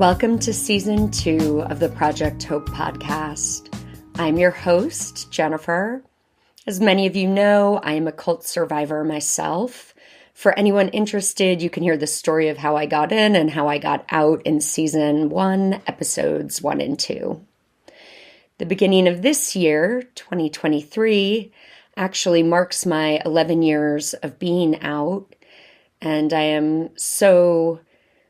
Welcome to Season 2 of the Project Hope podcast. I'm your host, Jennifer. As many of you know, I am a cult survivor myself. For anyone interested, you can hear the story of how I got in and how I got out in Season 1, Episodes 1 and 2. The beginning of this year, 2023, actually marks my 11 years of being out, and I am so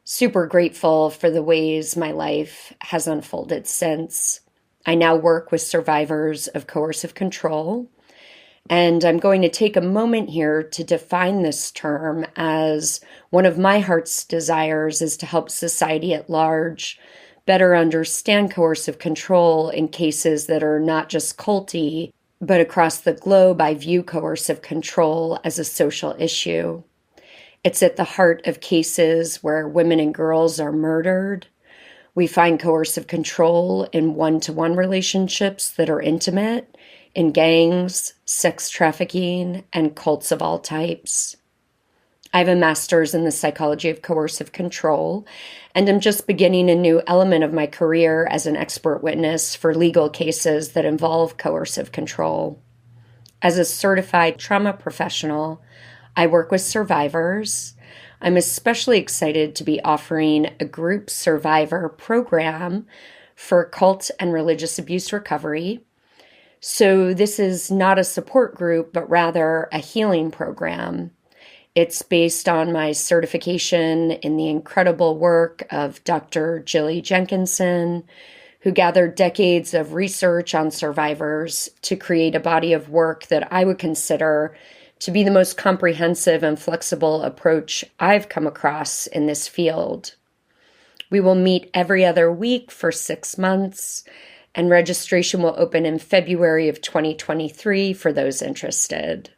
super grateful for the ways my life has unfolded since. I now work with survivors of coercive control, and I'm going to take a moment here to define this term, as one of my heart's desires is to help society at large better understand coercive control in cases that are not just culty, but across the globe I view coercive control as a social issue. It's at the heart of cases where women and girls are murdered. We find coercive control in one-to-one relationships that are intimate, in gangs, sex trafficking, and cults of all types. I have a master's in the psychology of coercive control, and I'm just beginning a new element of my career as an expert witness for legal cases that involve coercive control. As a certified trauma professional, I work with survivors. I'm especially excited to be offering a group survivor program for cult and religious abuse recovery. So this is not a support group, but rather a healing program. It's based on my certification in the incredible work of Dr. Jilly Jenkinson, who gathered decades of research on survivors to create a body of work that I would consider to be the most comprehensive and flexible approach I've come across in this field. We will meet every other week for 6 months, and registration will open in February of 2023 for those interested.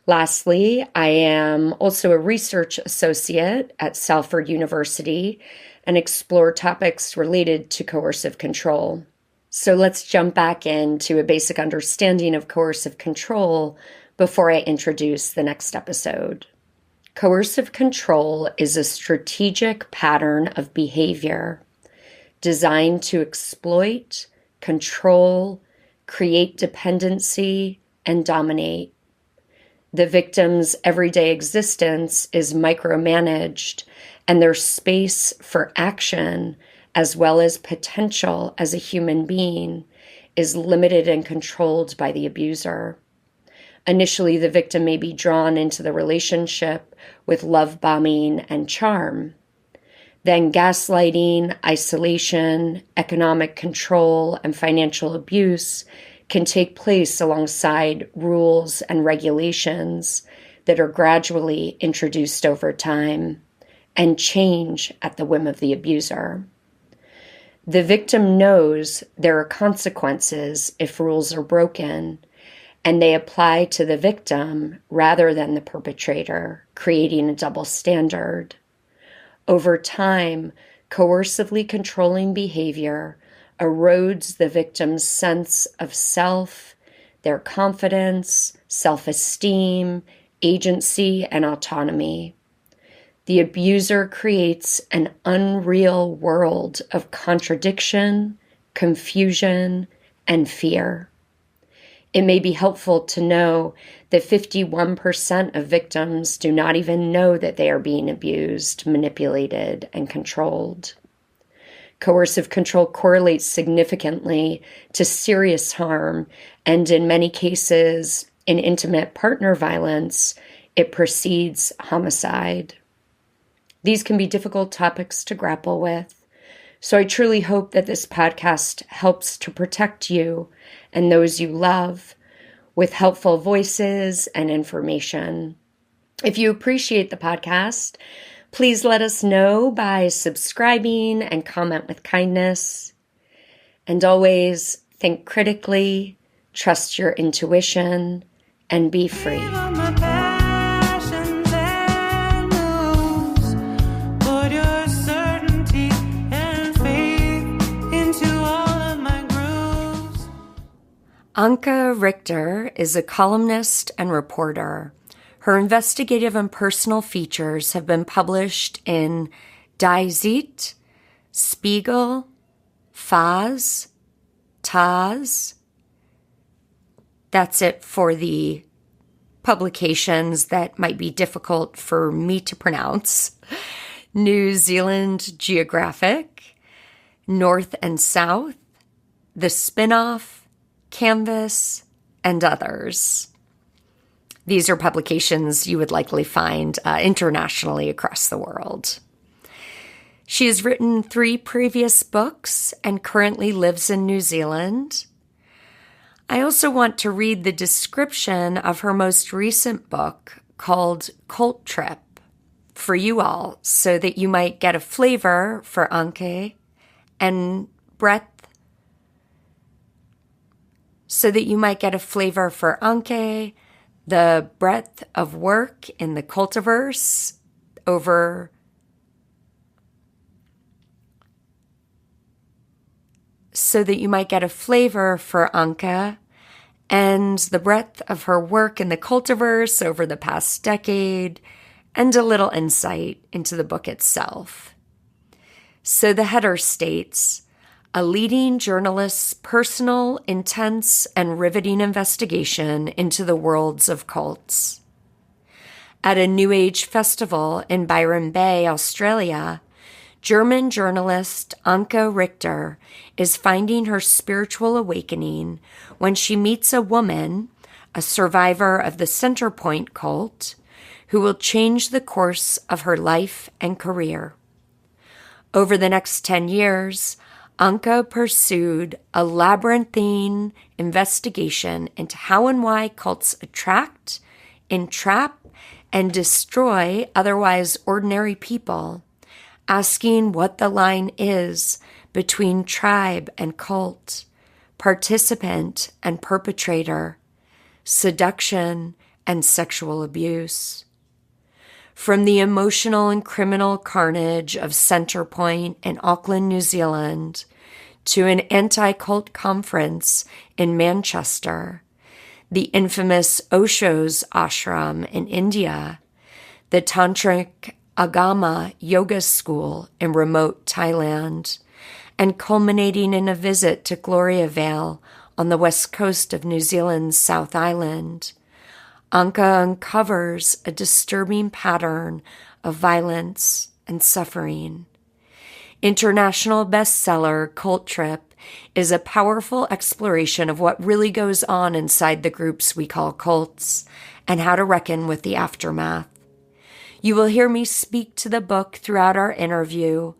Lastly, I am also a research associate at Salford University and explore topics related to coercive control. So let's jump back into a basic understanding of coercive control before I introduce the next episode. Coercive control is a strategic pattern of behavior designed to exploit, control, create dependency, and dominate. The victim's everyday existence is micromanaged, and their space for action, as well as potential as a human being, is limited and controlled by the abuser. Initially, the victim may be drawn into the relationship with love bombing and charm. Then gaslighting, isolation, economic control, and financial abuse can take place alongside rules and regulations that are gradually introduced over time and change at the whim of the abuser. The victim knows there are consequences if rules are broken, and they apply to the victim rather than the perpetrator, creating a double standard. Over time, coercively controlling behavior erodes the victim's sense of self, their confidence, self-esteem, agency, and autonomy. The abuser creates an unreal world of contradiction, confusion, and fear. It may be helpful to know that 51% of victims do not even know that they are being abused, manipulated, and controlled. Coercive control correlates significantly to serious harm, and in many cases, in intimate partner violence, it precedes homicide. These can be difficult topics to grapple with. So I truly hope that this podcast helps to protect you and those you love with helpful voices and information. If you appreciate the podcast, please let us know by subscribing and comment with kindness. And always think critically, trust your intuition, and be free. Anke Richter is a columnist and reporter. Her investigative and personal features have been published in Die Zeit, Spiegel, Faz, Taz. That's it for the publications that might be difficult for me to pronounce. New Zealand Geographic, North and South, The Spin-Off, Canvas, and others. These are publications you would likely find internationally across the world. She has written 3 previous books and currently lives in New Zealand. I also want to read the description of her most recent book called Cult Trip for you all so that you might get a flavor for Anke and breadth. So that you might get a flavor for Anke, the breadth of work in the cultiverse over so that you might get a flavor for Anke and the breadth of her work in the cultiverse over the past decade, and a little insight into the book itself. So the header states, a leading journalist's personal, intense, and riveting investigation into the worlds of cults. At a New Age festival in Byron Bay, Australia, German journalist Anke Richter is finding her spiritual awakening when she meets a woman, a survivor of the Centrepoint cult, who will change the course of her life and career. Over the next 10 years, Anke pursued a labyrinthine investigation into how and why cults attract, entrap, and destroy otherwise ordinary people, asking what the line is between tribe and cult, participant and perpetrator, seduction and sexual abuse. From the emotional and criminal carnage of Centrepoint in Auckland, New Zealand, to an anti-cult conference in Manchester, the infamous Osho's ashram in India, the tantric Agama yoga school in remote Thailand, and culminating in a visit to Gloria Vale on the west coast of New Zealand's South Island, Anke uncovers a disturbing pattern of violence and suffering. International bestseller Cult Trip is a powerful exploration of what really goes on inside the groups we call cults and how to reckon with the aftermath. You will hear me speak to the book throughout our interview,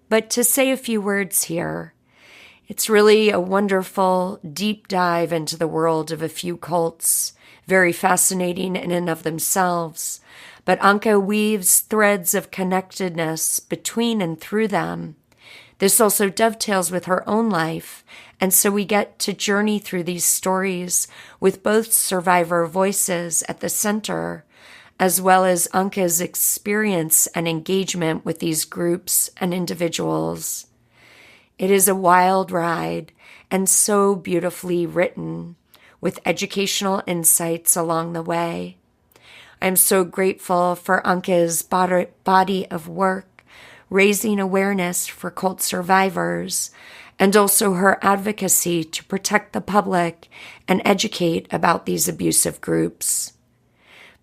but to say a few words here, it's really a wonderful deep dive into the world of a few cults, very fascinating in and of themselves, but Anke weaves threads of connectedness between and through them. This also dovetails with her own life, and so we get to journey through these stories with both survivor voices at the center, as well as Anke's experience and engagement with these groups and individuals. It is a wild ride and so beautifully written, with educational insights along the way. I'm so grateful for Anke's body of work, raising awareness for cult survivors, and also her advocacy to protect the public and educate about these abusive groups.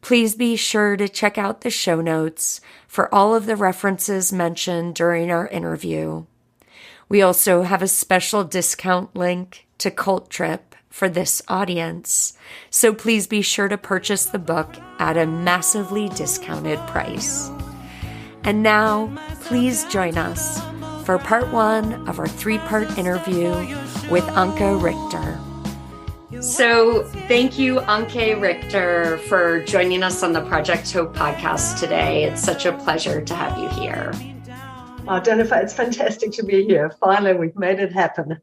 Please be sure to check out the show notes for all of the references mentioned during our interview. We also have a special discount link to Cult Trip for this audience, so please be sure to purchase the book at a massively discounted price. And now, please join us for part 1 of our 3-part interview with Anke Richter. So thank you, Anke Richter, for joining us on the Project Hope podcast today. It's such a pleasure to have you here. Oh, Jennifer, it's fantastic to be here. Finally, we've made it happen.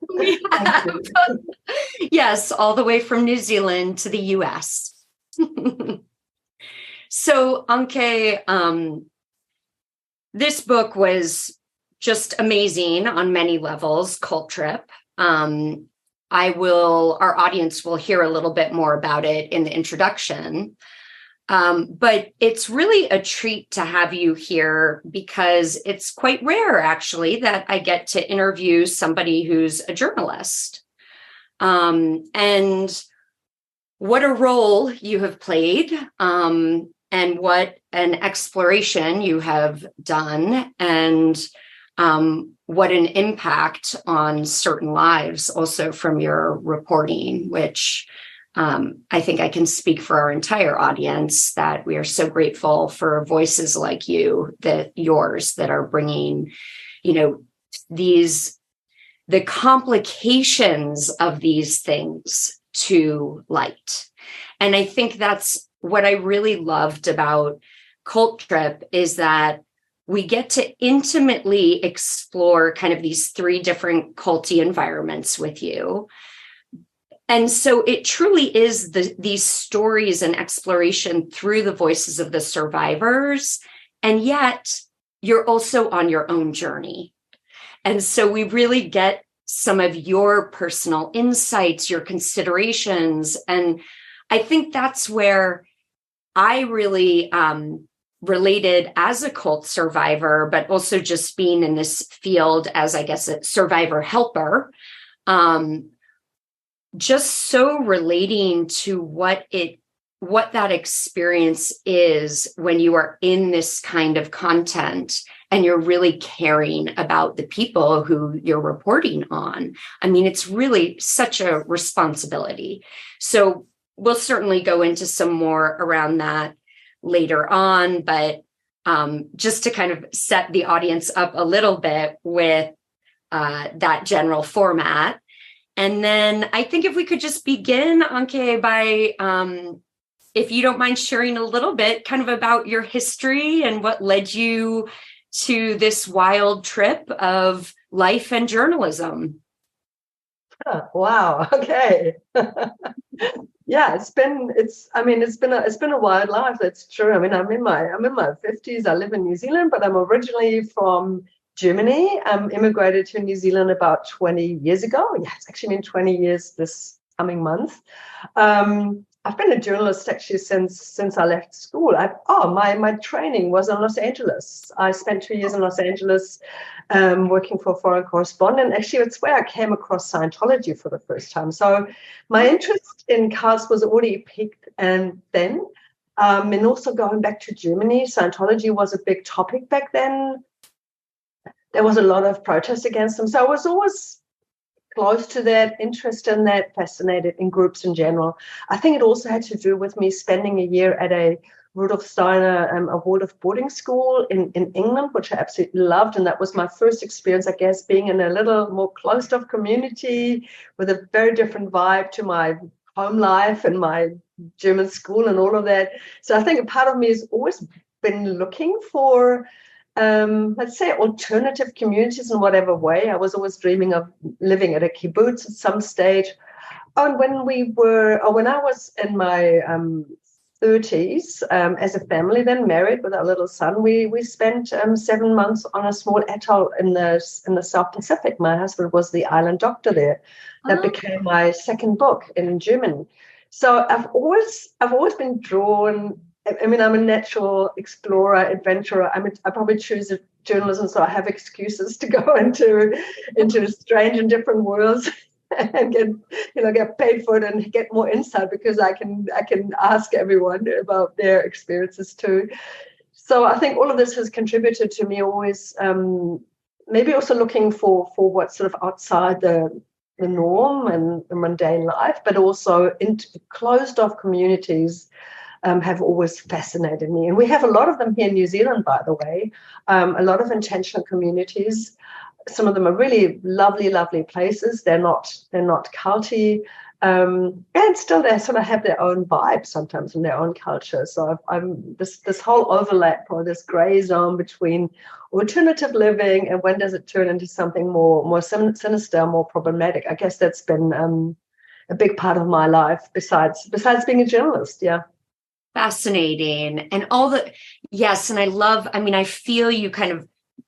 Yes, all the way from New Zealand to the U.S. So, Anke, this book was just amazing on many levels, Cult Trip. Our audience will hear a little bit more about it in the introduction. But it's really a treat to have you here because it's quite rare, actually, that I get to interview somebody who's a journalist. And what a role you have played, and what an exploration you have done, and what an impact on certain lives also from your reporting, which I think I can speak for our entire audience that we are so grateful for voices like yours that are bringing, the complications of these things to light. And I think that's what I really loved about Cult Trip, is that we get to intimately explore kind of these three different culty environments with you. And so it truly is these stories and exploration through the voices of the survivors. And yet you're also on your own journey. And so we really get some of your personal insights, your considerations. And I think that's where I really related as a cult survivor, but also just being in this field as, I guess, a survivor helper, just so relating to what that experience is when you are in this kind of content and you're really caring about the people who you're reporting on. I mean, it's really such a responsibility. So we'll certainly go into some more around that later on, but just to kind of set the audience up a little bit with that general format. And then I think if we could just begin, Anke, by, if you don't mind sharing a little bit kind of about your history and what led you to this wild trip of life and journalism. Oh, wow. Okay. Yeah, it's been a wild life. That's true. I mean, I'm in my 50s. I live in New Zealand, but I'm originally from Germany. Immigrated to New Zealand about 20 years ago. Yeah, it's actually been 20 years this coming month. I've been a journalist actually since I left school. My training was in Los Angeles. I spent 2 years in Los Angeles working for a foreign correspondent. Actually, it's where I came across Scientology for the first time. So my interest in cults was already peaked and then. And also going back to Germany, Scientology was a big topic back then. There was a lot of protest against them. So I was always close to that, interest in that, fascinated in groups in general. I think it also had to do with me spending a year at a Rudolf Steiner, a Waldorf boarding school in England, which I absolutely loved. And that was my first experience, I guess, being in a little more closed-off community with a very different vibe to my home life and my German school and all of that. So I think a part of me has always been looking for let's say alternative communities in whatever way. I was always dreaming of living at a kibbutz at some stage. And when I was in my 30s, as a family, then married with our little son, we spent 7 months on a small atoll in the South Pacific. My husband was the island doctor there. That became my second book in German. So I've always been drawn. I mean, I'm a natural explorer, adventurer. I probably choose journalism, so I have excuses to go into strange and different worlds and get paid for it and get more insight because I can ask everyone about their experiences too. So I think all of this has contributed to me always maybe also looking for what's sort of outside the norm and the mundane life, but also into closed off communities. Have always fascinated me. And we have a lot of them here in New Zealand, by the way, a lot of intentional communities. Some of them are really lovely, lovely places. They're not culty. And still they sort of have their own vibe sometimes and their own culture. So I'm this whole overlap or this gray zone between alternative living and when does it turn into something more sinister, more problematic. I guess that's been a big part of my life besides being a journalist. Yeah. Fascinating. And yes. And I feel you kind of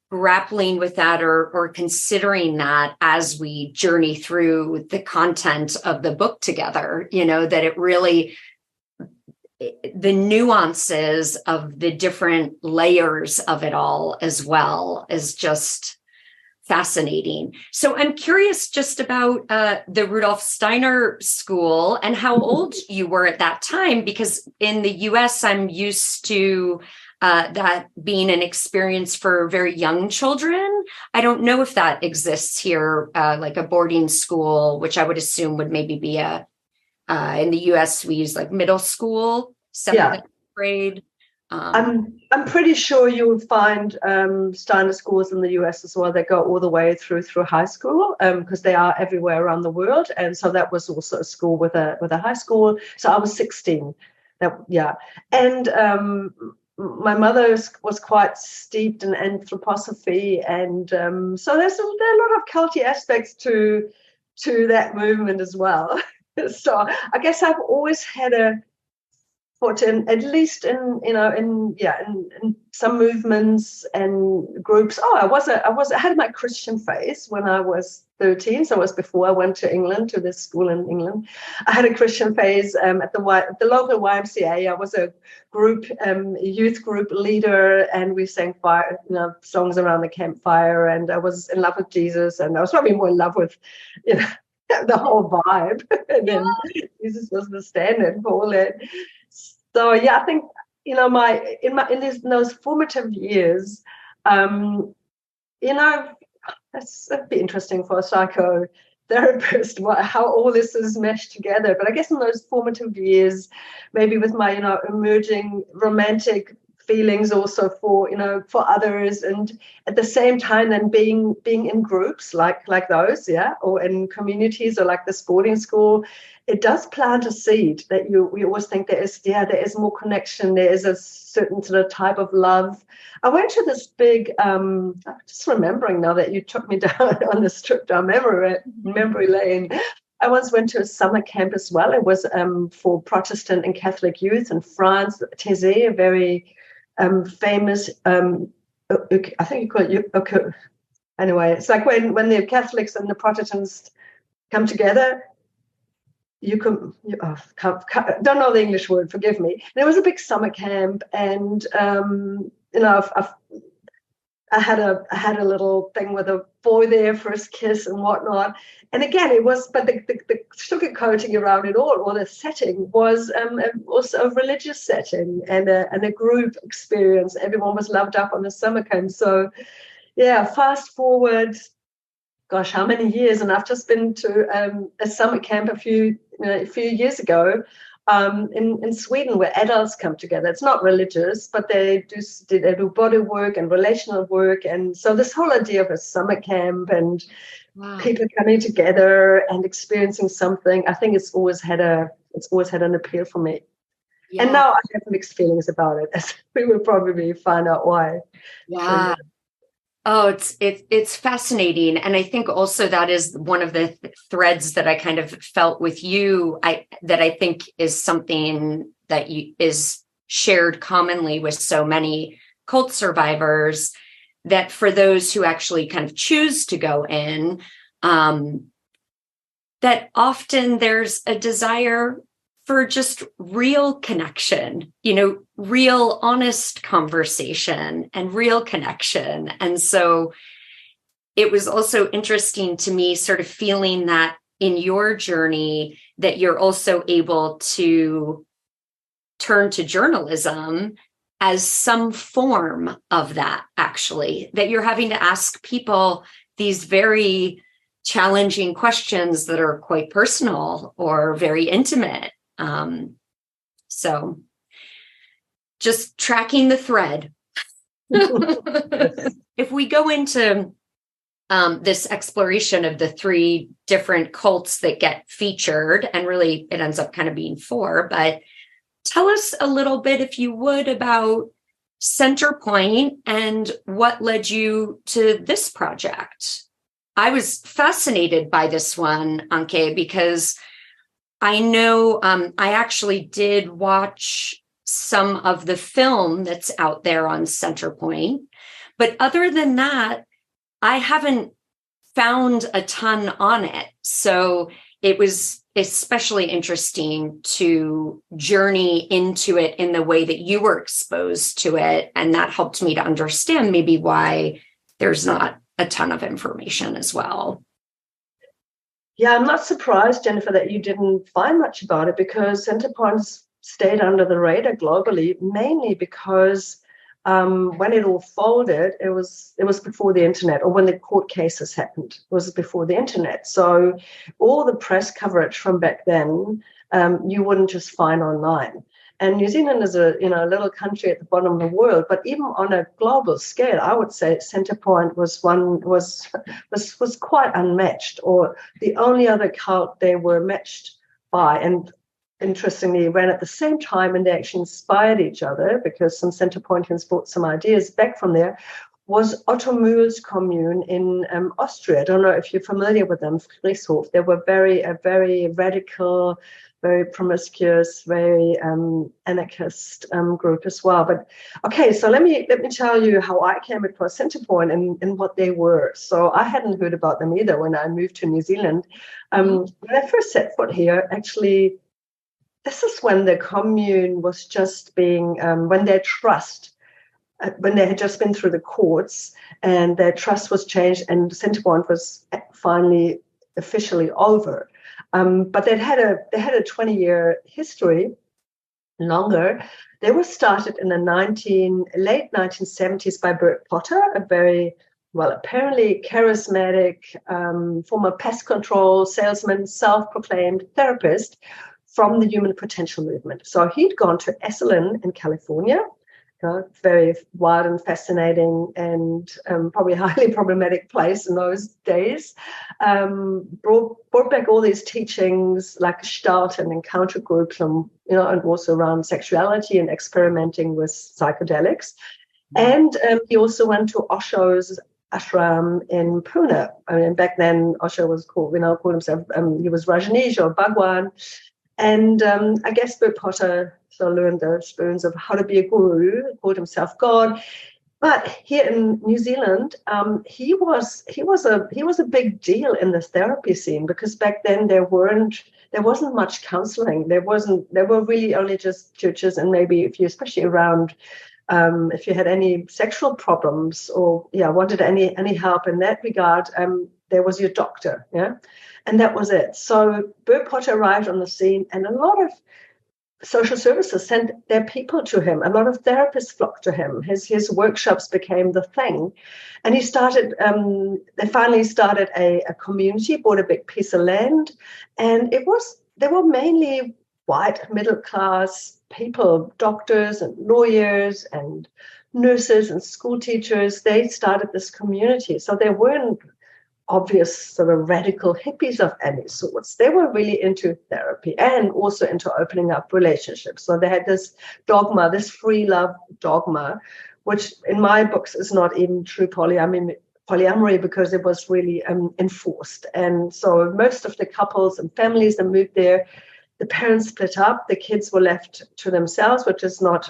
grappling with that or considering that as we journey through the content of the book together, that the nuances of the different layers of it all as well is just fascinating. So I'm curious just about the Rudolf Steiner School and how old you were at that time, because in the US, I'm used to that being an experience for very young children. I don't know if that exists here, like a boarding school, which I would assume would maybe be in the US, we use like middle school, 7th grade. I'm pretty sure you'll find Steiner schools in the US as well that go all the way through high school, because they are everywhere around the world. And so that was also a school with a high school. So I was 16. And my mother was quite steeped in anthroposophy, and so there are a lot of culty aspects to that movement as well. So I guess I've always had at least in some movements and groups. I had my Christian phase when I was 13. So it was before I went to England, to this school in England. I had a Christian phase at the local YMCA. I was a youth group leader, and we sang songs around the campfire. And I was in love with Jesus, and I was probably more in love with, the whole vibe. And then Jesus was the standard for all that. So I think in those formative years, that'd be interesting for a psychotherapist, how all this is meshed together. But I guess in those formative years, maybe with my emerging romantic feelings also for others, and at the same time then being in groups like those, or in communities, or like the sporting school, it does plant a seed that we always think there is more connection, there is a certain sort of type of love. I went to this big I'm just remembering now that you took me down on this trip down memory lane. I once went to a summer camp as well. It was for Protestant and Catholic youth in France. Thésée, a very famous, I think you call it, anyway, it's like when the Catholics and the Protestants come together, don't know the English word, forgive me. And it was a big summer camp, and I had a little thing with a boy there, first kiss and whatnot. And again, it was, but the sugarcoating around it all, or the setting was also a religious setting and a group experience. Everyone was loved up on the summer camp. So, fast forward, gosh, how many years? And I've just been to a summer camp a few years ago. In Sweden, where adults come together. It's not religious, but they do body work and relational work. And so this whole idea of a summer camp and people coming together and experiencing something, I think it's always had an appeal for me. Yeah. And now I have mixed feelings about it, as we will probably find out why. Yeah. Oh, it's fascinating. And I think also that is one of the threads that I kind of felt with you, that I think is something that is shared commonly with so many cult survivors, that for those who actually kind of choose to go in, that often there's a desire for just real connection, real honest conversation and real connection. And so it was also interesting to me sort of feeling that in your journey, that you're also able to turn to journalism as some form of that, actually, that you're having to ask people these very challenging questions that are quite personal or very intimate. So just tracking the thread. If we go into this exploration of the 3 different cults that get featured, and really it ends up kind of being 4, but tell us a little bit, if you would, about Centrepoint and what led you to this project. I was fascinated by this one, Anke, because I know I actually did watch some of the film that's out there on Centrepoint, but other than that, I haven't found a ton on it. So it was especially interesting to journey into it in the way that you were exposed to it. And that helped me to understand maybe why there's not a ton of information as well. Yeah, I'm not surprised, Jennifer, that you didn't find much about it, because Centrepoint stayed under the radar globally, mainly because when it all folded, it was before the internet, or when the court cases happened, it was before the internet. So all the press coverage from back then, you wouldn't just find online. And New Zealand is a little country at the bottom of the world, but even on a global scale, I would say Centrepoint was quite unmatched, or the only other cult they were matched by. And interestingly, ran at the same time, and they actually inspired each other, because some Centrepointians brought some ideas back from there, was Otto Mühl's commune in Austria. I don't know if you're familiar with them, Friedrichshof. They were a very radical, very promiscuous, very anarchist group as well. But okay, so let me tell you how I came across Centrepoint and what they were. So I hadn't heard about them either when I moved to New Zealand. When I first set foot here, actually, this is when the commune was just being, when they had just been through the courts and their trust was changed and Centrepoint was finally officially over. But they had a 20-year history, longer. They were started in the late 1970s by Bert Potter, a very, apparently charismatic former pest control salesman, self-proclaimed therapist from the human potential movement. So he'd gone to Esalen in California, very wild and fascinating and probably a highly problematic place in those days, brought back all these teachings like Gestalt and encounter groups, and also around sexuality and experimenting with psychedelics. And he also went to Osho's ashram in Pune. I mean, back then Osho was called himself, he was Rajneesh or Bhagwan. And I guess Bert Potter learned the spoons of how to be a guru, called himself God. But here in New Zealand, he was a big deal in the therapy scene, because back then there wasn't much counseling. There were really only just churches, and maybe especially around if you had any sexual problems or wanted any help in that regard, there was your doctor, and that was it. So Bert Potter arrived on the scene, and a lot of social services sent their people to him. A lot of therapists flocked to him. His workshops became the thing, and he started. They finally started a community, bought a big piece of land, and they were mainly white middle class people, doctors and lawyers and nurses and school teachers. They started this community, so they weren't obvious sort of radical hippies of any sorts. They were really into therapy and also into opening up relationships. So they had this dogma, this free love dogma, which in my books is not even true polyamory, because it was really enforced. And so most of the couples and families that moved there, the parents split up, the kids were left to themselves, which is not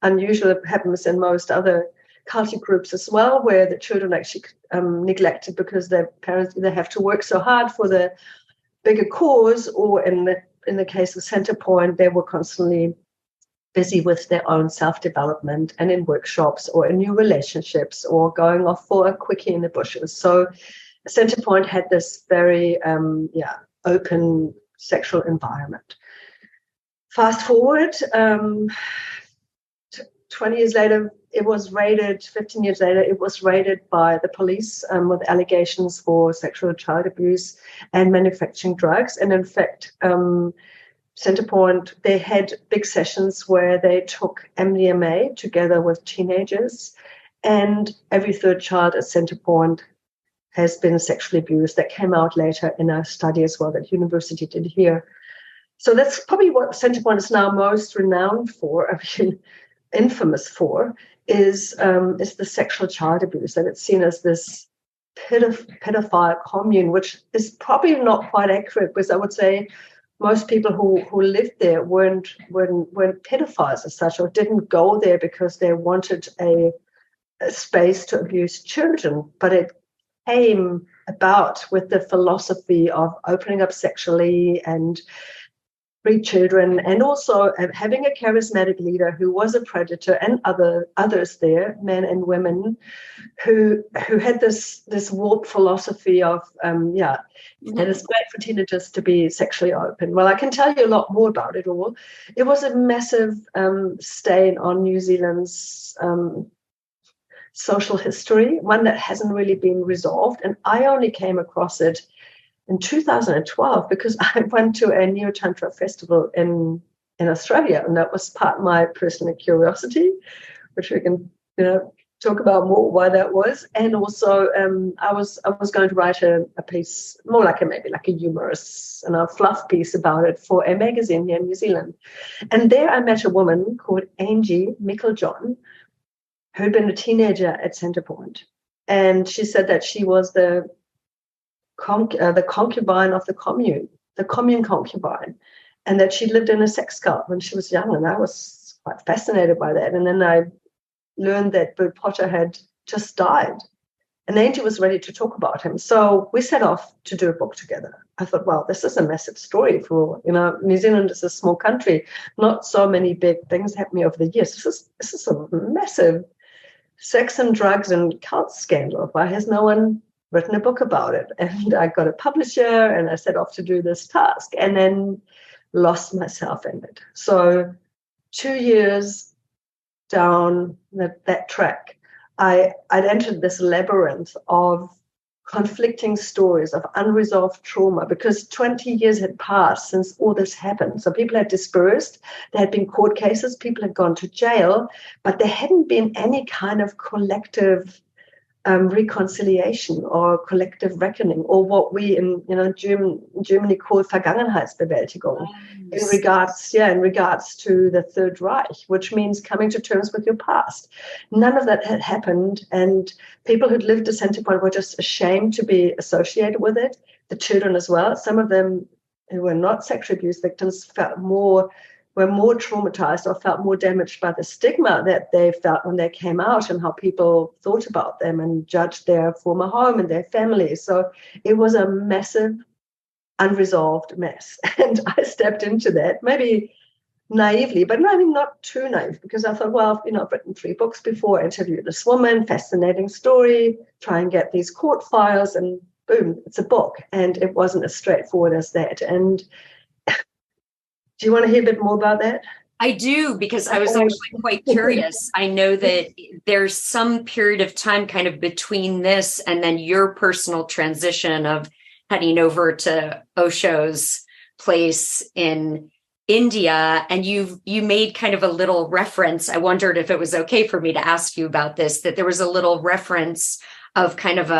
unusual. It happens in most other cultic groups as well, where the children actually neglected because their parents either have to work so hard for the bigger cause, or in the case of Centrepoint, they were constantly busy with their own self-development and in workshops or in new relationships or going off for a quickie in the bushes. So Centrepoint had this very open sexual environment. Fast forward 20 years later, it was raided. 15 years later, it was raided by the police with allegations for sexual child abuse and manufacturing drugs. And in fact, Centrepoint, they had big sessions where they took MDMA together with teenagers, and every third child at Centrepoint has been sexually abused. That came out later in a study as well that university did here. So that's probably what Centrepoint is now most renowned for. I mean, infamous for is the sexual child abuse, and it's seen as this pedophile commune, which is probably not quite accurate, because I would say most people who lived there weren't pedophiles as such, or didn't go there because they wanted a space to abuse children, but it came about with the philosophy of opening up sexually and free children, and also having a charismatic leader who was a predator, and others there, men and women, who had this warped philosophy of and it's great for teenagers to be sexually open. Well, I can tell you a lot more about it all. It was a massive stain on New Zealand's social history, one that hasn't really been resolved, and I only came across it in 2012 because I went to a Neo Tantra festival in Australia, and that was part of my personal curiosity, which we can talk about more why that was. And also I was going to write a piece, more like maybe a humorous and a fluff piece about it for a magazine here in New Zealand. And there I met a woman called Anke Richter, who'd been a teenager at Centrepoint, and she said that she was the concubine of the commune concubine, and that she lived in a sex cult when she was young. And I was quite fascinated by that. And then I learned that Bert Potter had just died, and Angie was ready to talk about him. So we set off to do a book together. I thought, well, this is a massive story for, New Zealand is a small country, not so many big things happening over the years. This is a massive sex and drugs and cult scandal. Why has no one written a book about it? And I got a publisher, and I set off to do this task, and then lost myself in it. So 2 years down that track, I'd entered this labyrinth of conflicting stories of unresolved trauma, because 20 years had passed since all this happened. So people had dispersed, there had been court cases, people had gone to jail, but there hadn't been any kind of collective reconciliation or collective reckoning, or what we in Germany call Vergangenheitsbewältigung, in regards to the Third Reich, which means coming to terms with your past. None of that had happened, and people who'd lived at Centrepoint were just ashamed to be associated with it. The children as well. Some of them who were not sexual abuse victims were more traumatized or felt more damaged by the stigma that they felt when they came out, and how people thought about them and judged their former home and their families. So it was a massive, unresolved mess. And I stepped into that, maybe naively, but not too naive, because I thought, well, I've written 3 books before, interviewed this woman, fascinating story, try and get these court files, and boom, it's a book. And it wasn't as straightforward as that. And do you want to hear a bit more about that? I do, because I was actually quite curious. I know that there's some period of time kind of between this and then your personal transition of heading over to Osho's place in India, and you made kind of a little reference. I wondered if it was okay for me to ask you about this, that there was a little reference of kind of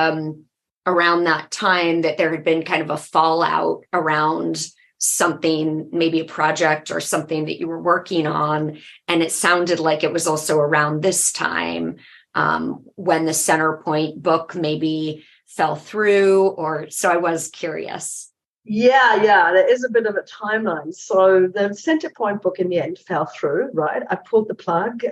around that time that there had been kind of a fallout around something, maybe a project or something that you were working on. And it sounded like it was also around this time when the Centrepoint book maybe fell through, or so I was curious. Yeah, there is a bit of a timeline. So the Centrepoint book in the end fell through, right? I pulled the plug,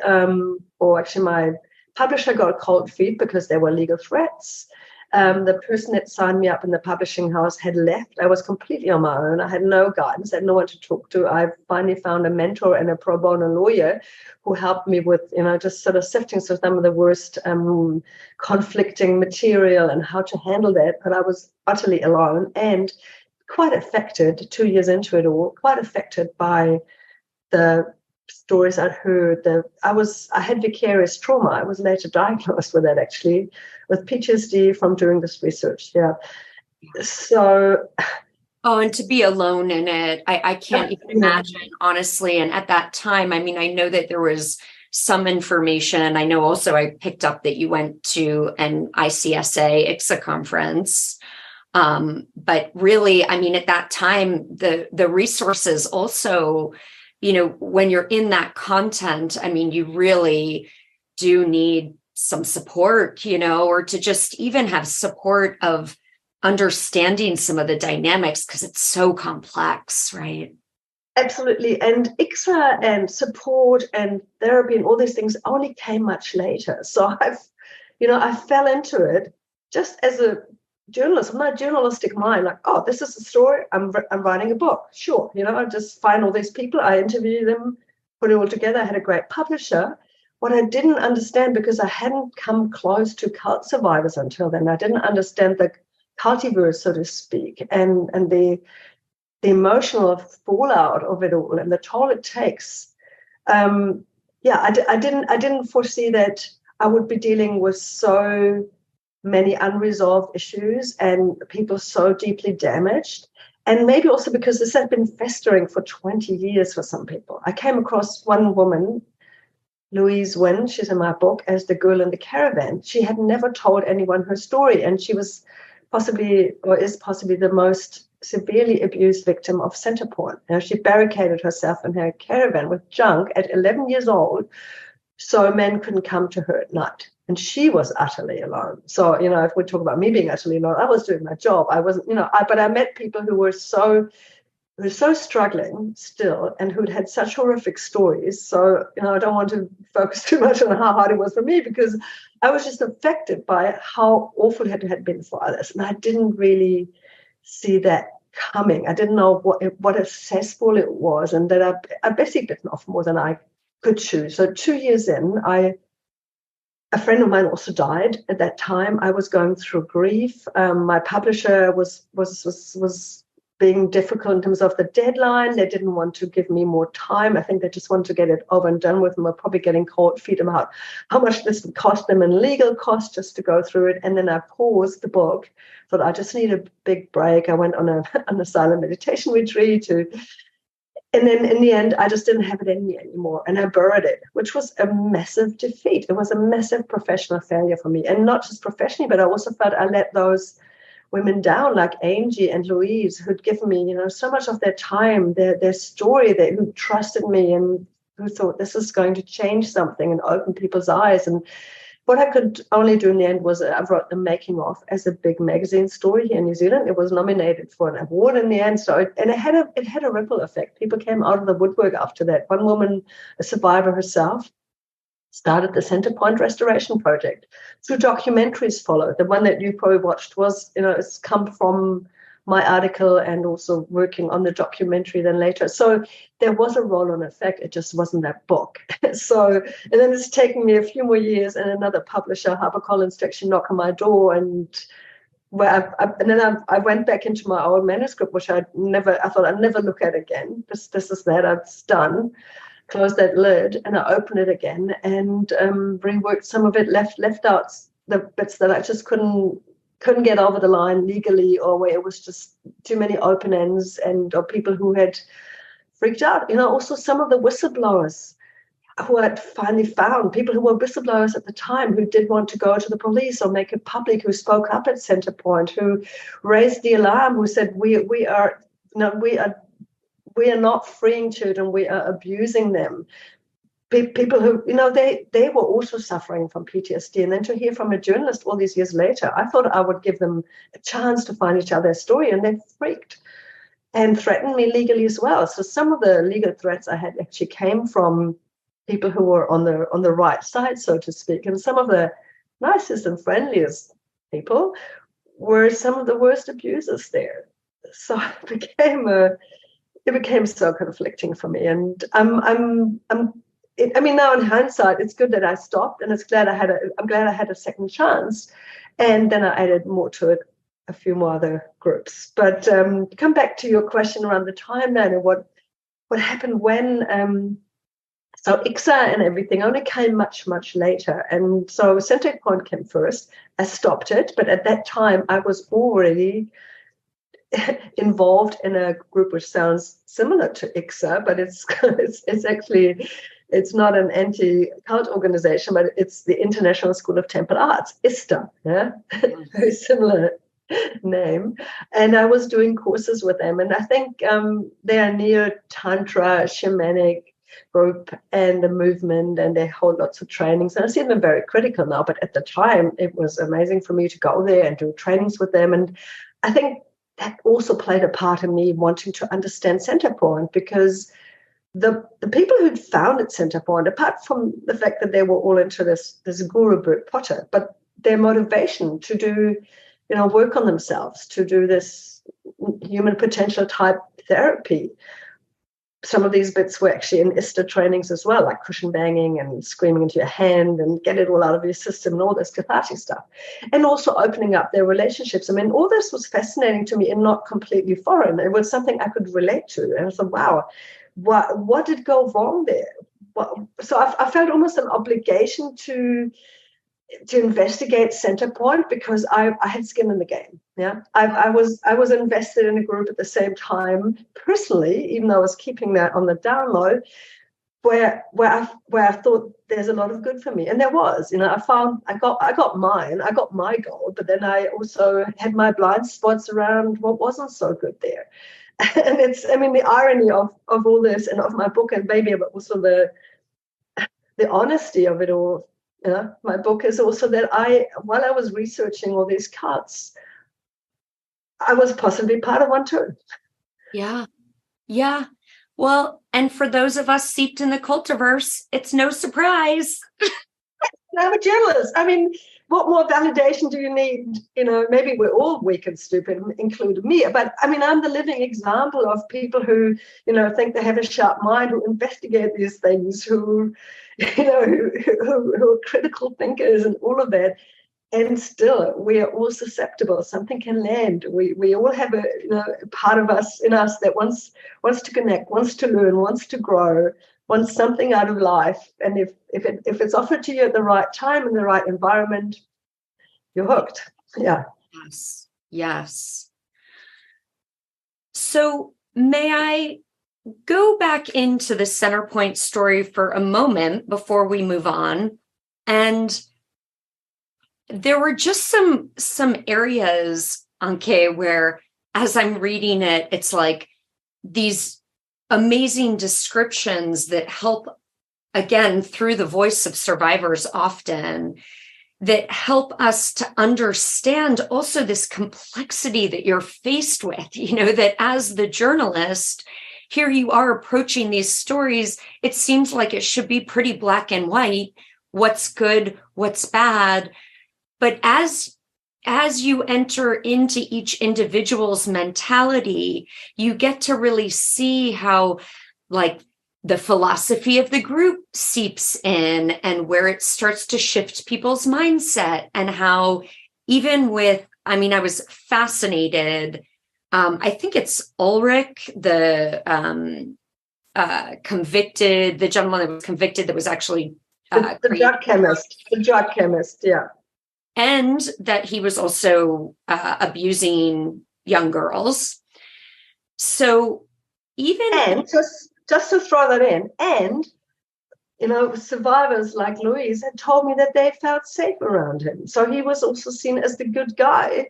or actually my publisher got a cold feet because there were legal threats. The person that signed me up in the publishing house had left. I was completely on my own. I had no guidance, I had no one to talk to. I finally found a mentor and a pro bono lawyer who helped me with, just sort of sifting through some of the worst conflicting material and how to handle that. But I was utterly alone and quite affected, 2 years into it all, quite affected by the stories I'd heard. I had vicarious trauma. I was later diagnosed with that, actually, with PTSD from doing this research. Yeah. So. Oh, and to be alone in it, I can't even imagine, honestly. And at that time, I know that there was some information. I know also I picked up that you went to an ICSA conference. But really, at that time, the resources also, when you're in that content, you really do need some support, or to just even have support of understanding some of the dynamics, because it's so complex, right? Absolutely. And ICSA and support and therapy and all these things only came much later. So I fell into it just as a journalist, with my journalistic mind, like, oh, this is a story. I'm writing a book. Sure, I just find all these people, I interview them, put it all together. I had a great publisher. What I didn't understand, because I hadn't come close to cult survivors until then, I didn't understand the cultiverse, so to speak, and the emotional fallout of it all and the toll it takes. I didn't foresee that I would be dealing with so many unresolved issues and people so deeply damaged. And maybe also because this had been festering for 20 years for some people. I came across one woman, Louise Wynn, she's in my book, as the girl in the caravan. She had never told anyone her story, and she was possibly, or is possibly, the most severely abused victim of Centrepoint. She barricaded herself in her caravan with junk at 11 years old, so men couldn't come to her at night. And she was utterly alone. So, if we talk about me being utterly alone, I was doing my job. I wasn't, but I met people who were so struggling still and who'd had such horrific stories. So, I don't want to focus too much on how hard it was for me, because I was just affected by how awful it had been for others. And I didn't really see that coming. I didn't know what a cesspool it was, and that I basically bitten off more than I could chew. So 2 years in, a friend of mine also died at that time. I was going through grief. My publisher was being difficult in terms of the deadline. They didn't want to give me more time. I think they just wanted to get it over and done with, and were probably getting cold feet about how much this would cost them in legal costs just to go through it. And then I paused the book, thought I just need a big break. I went on a silent meditation retreat and then in the end, I just didn't have it in me anymore. And I buried it, which was a massive defeat. It was a massive professional failure for me. And not just professionally, but I also felt I let those women down, like Angie and Louise, who'd given me, so much of their time, their story, who trusted me and who thought this is going to change something and open people's eyes. And what I could only do in the end was I wrote the making of as a big magazine story here in New Zealand. It was nominated for an award in the end. So it had a ripple effect. People came out of the woodwork after that. One woman, a survivor herself, started the Centrepoint restoration project. Through documentaries followed. The one that you probably watched was, it's come from my article and also working on the documentary then later. So there was a roll-on effect. It just wasn't that book. And then it's taken me a few more years, and another publisher, HarperCollins, to actually knock on my door, and I went back into my old manuscript, which I thought I'd never look at again. This is that, it's done. Closed that lid, and I opened it again and reworked some of it, left out the bits that I just couldn't get over the line legally, or where it was just too many open ends, or people who had freaked out. Also some of the whistleblowers who I'd finally found, people who were whistleblowers at the time, who did want to go to the police or make it public, who spoke up at Centrepoint, who raised the alarm, who said we are not freeing children, we are abusing them. People who, they were also suffering from PTSD. And then to hear from a journalist all these years later, I thought I would give them a chance to find each other's story, and they freaked and threatened me legally as well. So some of the legal threats I had actually came from people who were on the right side, so to speak. And some of the nicest and friendliest people were some of the worst abusers there. So it became so conflicting for me. And now in hindsight, it's good that I stopped, and I'm glad I had a second chance. And then I added more to it, a few more other groups. But come back to your question around the timeline and what happened when. So ICSA and everything only came much, much later. And so Centrepoint came first. I stopped it. But at that time, I was already involved in a group which sounds similar to ICSA, but it's actually, it's not an anti-cult organization, but it's the International School of Temple Arts, ISTA, yeah? Very similar name. And I was doing courses with them. And I think they are near Tantra, shamanic group and the movement, and they hold lots of trainings. And I see them very critical now, but at the time, it was amazing for me to go there and do trainings with them. And I think that also played a part in me wanting to understand Centrepoint, because the people who'd founded Centrepoint, apart from the fact that they were all into this guru Bert Potter, but their motivation to do work on themselves to do this human potential type therapy. Some of these bits were actually in ISTA trainings as well, like cushion banging and screaming into your hand and get it all out of your system and all this cathartic stuff. And also opening up their relationships. I mean, all this was fascinating to me and not completely foreign. It was something I could relate to. And I thought, wow, what did go wrong there? So I felt almost an obligation to investigate Centrepoint because I had skin in the game. Yeah, I was invested in a group at the same time personally, even though I was keeping that on the down low, where I thought there's a lot of good for me, and there was. I got my goal, but then I also had my blind spots around what wasn't so good there. And the irony of all this and of my book and baby, but also the honesty of it all. My book is also that while I was researching all these cuts, I was possibly part of one too. Yeah. Yeah. Well, and for those of us steeped in the cultiverse, it's no surprise. I'm a journalist. I mean, what more validation do you need? Maybe we're all weak and stupid, including me. But I mean, I'm the living example of people who, think they have a sharp mind, who investigate these things, who are critical thinkers and all of that. And still, we are all susceptible. Something can land. We all have a part of us in us that wants to connect, wants to learn, wants to grow, wants something out of life. And if it's offered to you at the right time in the right environment, you're hooked. Yeah. Yes. Yes. So may I go back into the Centrepoint story for a moment before we move on? And there were just some areas, Anke, where as I'm reading it, it's like these amazing descriptions that help, again, through the voice of survivors often, that help us to understand also this complexity that you're faced with, that as the journalist, here you are approaching these stories. It seems like it should be pretty black and white, what's good, what's bad. But as you enter into each individual's mentality, you get to really see how, like, the philosophy of the group seeps in and where it starts to shift people's mindset, and how even with, I was fascinated. I think it's Ulrich, the gentleman that was convicted, that was actually the drug chemist, yeah. And that he was also abusing young girls. So and just to throw that in, and survivors like Louise had told me that they felt safe around him. So he was also seen as the good guy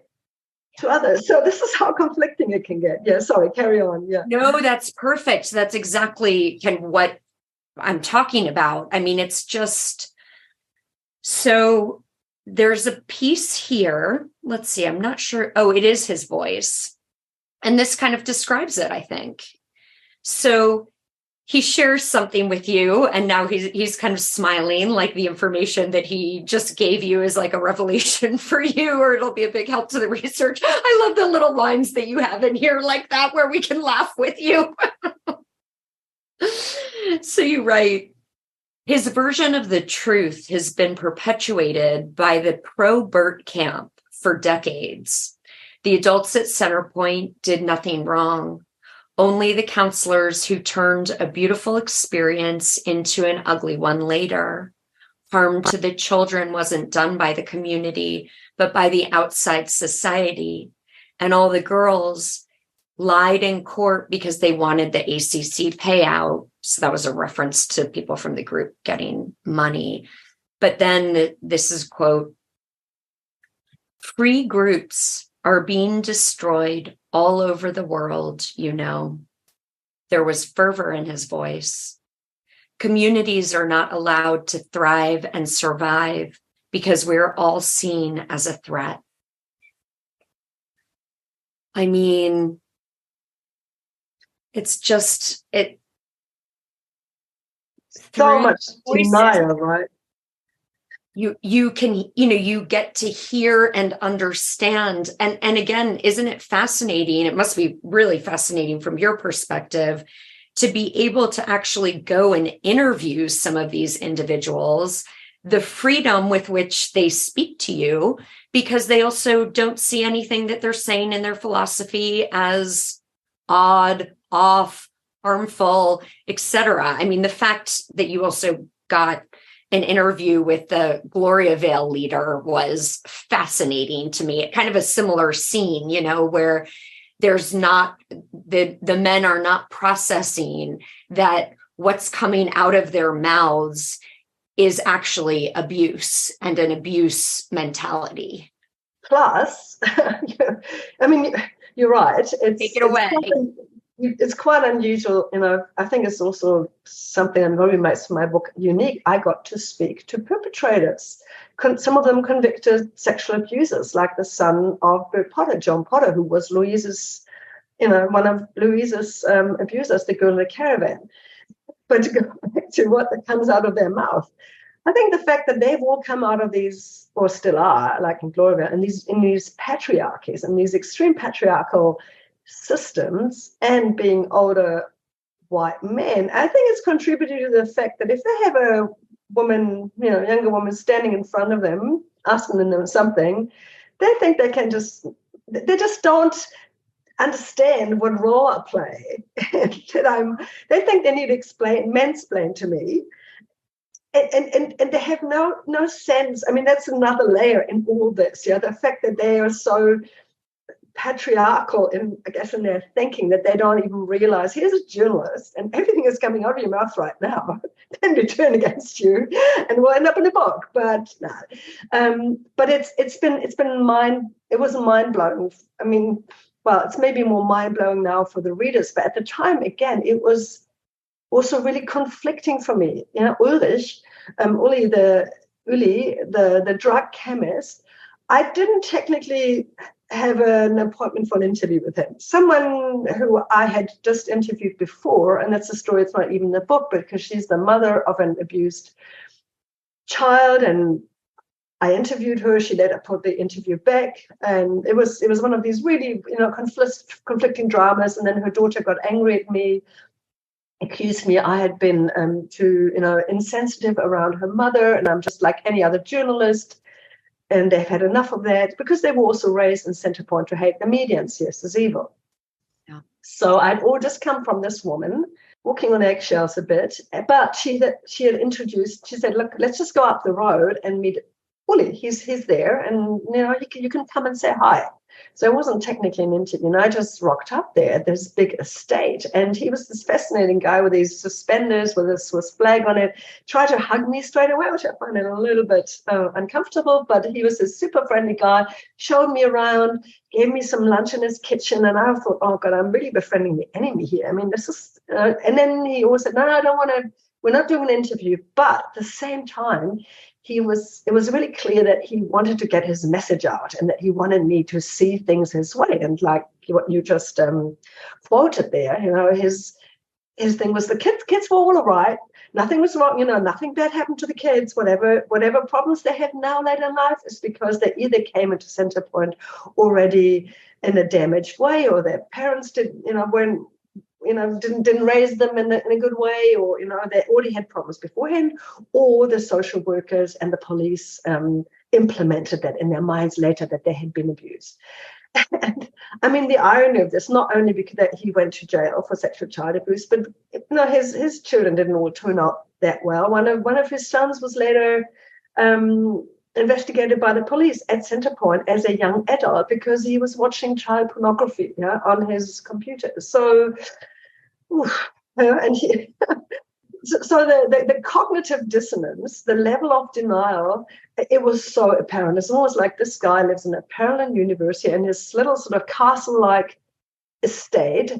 to others. So this is how conflicting it can get. Yeah, sorry, carry on. Yeah. No, that's perfect. That's exactly kind of what I'm talking about. It's just so. There's a piece here. Let's see. I'm not sure. Oh, it is his voice. And this kind of describes it, I think. So he shares something with you, and now he's kind of smiling, like the information that he just gave you is like a revelation for you, or it'll be a big help to the research. I love the little lines that you have in here like that, where we can laugh with you. So you write, his version of the truth has been perpetuated by the pro-Bert camp for decades. The adults at Centrepoint did nothing wrong. Only the counselors who turned a beautiful experience into an ugly one later. Harm to the children wasn't done by the community, but by the outside society. And all the girls lied in court because they wanted the ACC payout. So that was a reference to people from the group getting money. But then this is, quote, free groups are being destroyed all over the world, There was fervor in his voice. Communities are not allowed to thrive and survive because we're all seen as a threat. It's just so much denial, right? you can, you get to hear and understand. And again, isn't it fascinating? It must be really fascinating from your perspective to be able to actually go and interview some of these individuals, the freedom with which they speak to you, because they also don't see anything that they're saying in their philosophy as odd, off, harmful, etc. I mean, the fact that you also got an interview with the Gloriavale leader was fascinating to me. Kind of a similar scene, where there's not, the men are not processing that what's coming out of their mouths is actually abuse and an abuse mentality. Plus, I mean, you're right. Take it away. It's quite unusual, I think it's also something that really makes my book unique. I got to speak to perpetrators, some of them convicted sexual abusers, like the son of Bert Potter, John Potter, who was Louise's, one of Louise's abusers, the girl in the caravan. But to go back to what comes out of their mouth, I think the fact that they've all come out of these, or still are, like in Gloriavale, in these patriarchies and these extreme patriarchal systems, and being older white men, I think it's contributed to the fact that if they have a woman, younger woman standing in front of them, asking them something, they think they just don't understand what role I play. They think they need to mansplain to me. And they have no sense. I mean, that's another layer in all this. The fact that they are so patriarchal in their thinking that they don't even realize, here's a journalist and everything is coming out of your mouth right now can be turned against you and will end up in a book. But no, but it was mind blowing. I mean, well, it's maybe more mind blowing now for the readers, but at the time, again, it was also really conflicting for me. Uli, the drug chemist, I didn't technically have an appointment for an interview with him. Someone who I had just interviewed before, and that's a story, it's not even in the book, because she's the mother of an abused child, and I interviewed her. She later put the interview back, and it was one of these really conflicting dramas. And then her daughter got angry at me, accused me I had been too insensitive around her mother, and I'm just like any other journalist. And they've had enough of that, because they were also raised in Centrepoint to hate the media and see us as evil. Yeah. So I'd all just come from this woman, walking on eggshells a bit, but she had introduced, she said, look, let's just go up the road and meet Uli. He's there, and you can come and say hi. So it wasn't technically an interview, and I just rocked up there at this big estate, and he was this fascinating guy with these suspenders with a Swiss flag on it, tried to hug me straight away, which I find it a little bit uncomfortable, but he was a super friendly guy, showed me around, gave me some lunch in his kitchen, and I thought, oh God, I'm really befriending the enemy here. I mean, this is, and then he always said, no, I don't want to, we're not doing an interview, but at the same time, it was really clear that he wanted to get his message out, and that he wanted me to see things his way. And like what you just quoted there, his thing was the kids were all right. Nothing was wrong, nothing bad happened to the kids. Whatever problems they have now later in life is because they either came into Centrepoint already in a damaged way, or their parents didn't raise them in a good way, or they already had problems beforehand, or the social workers and the police implemented that in their minds later that they had been abused. And I mean, the irony of this, not only because that he went to jail for sexual child abuse, but his children didn't all turn out that well. One of his sons was later investigated by the police at Centrepoint as a young adult because he was watching child pornography on his computer. So. And so the cognitive dissonance, the level of denial, it was so apparent. It's almost like this guy lives in a parallel university in his little sort of castle-like estate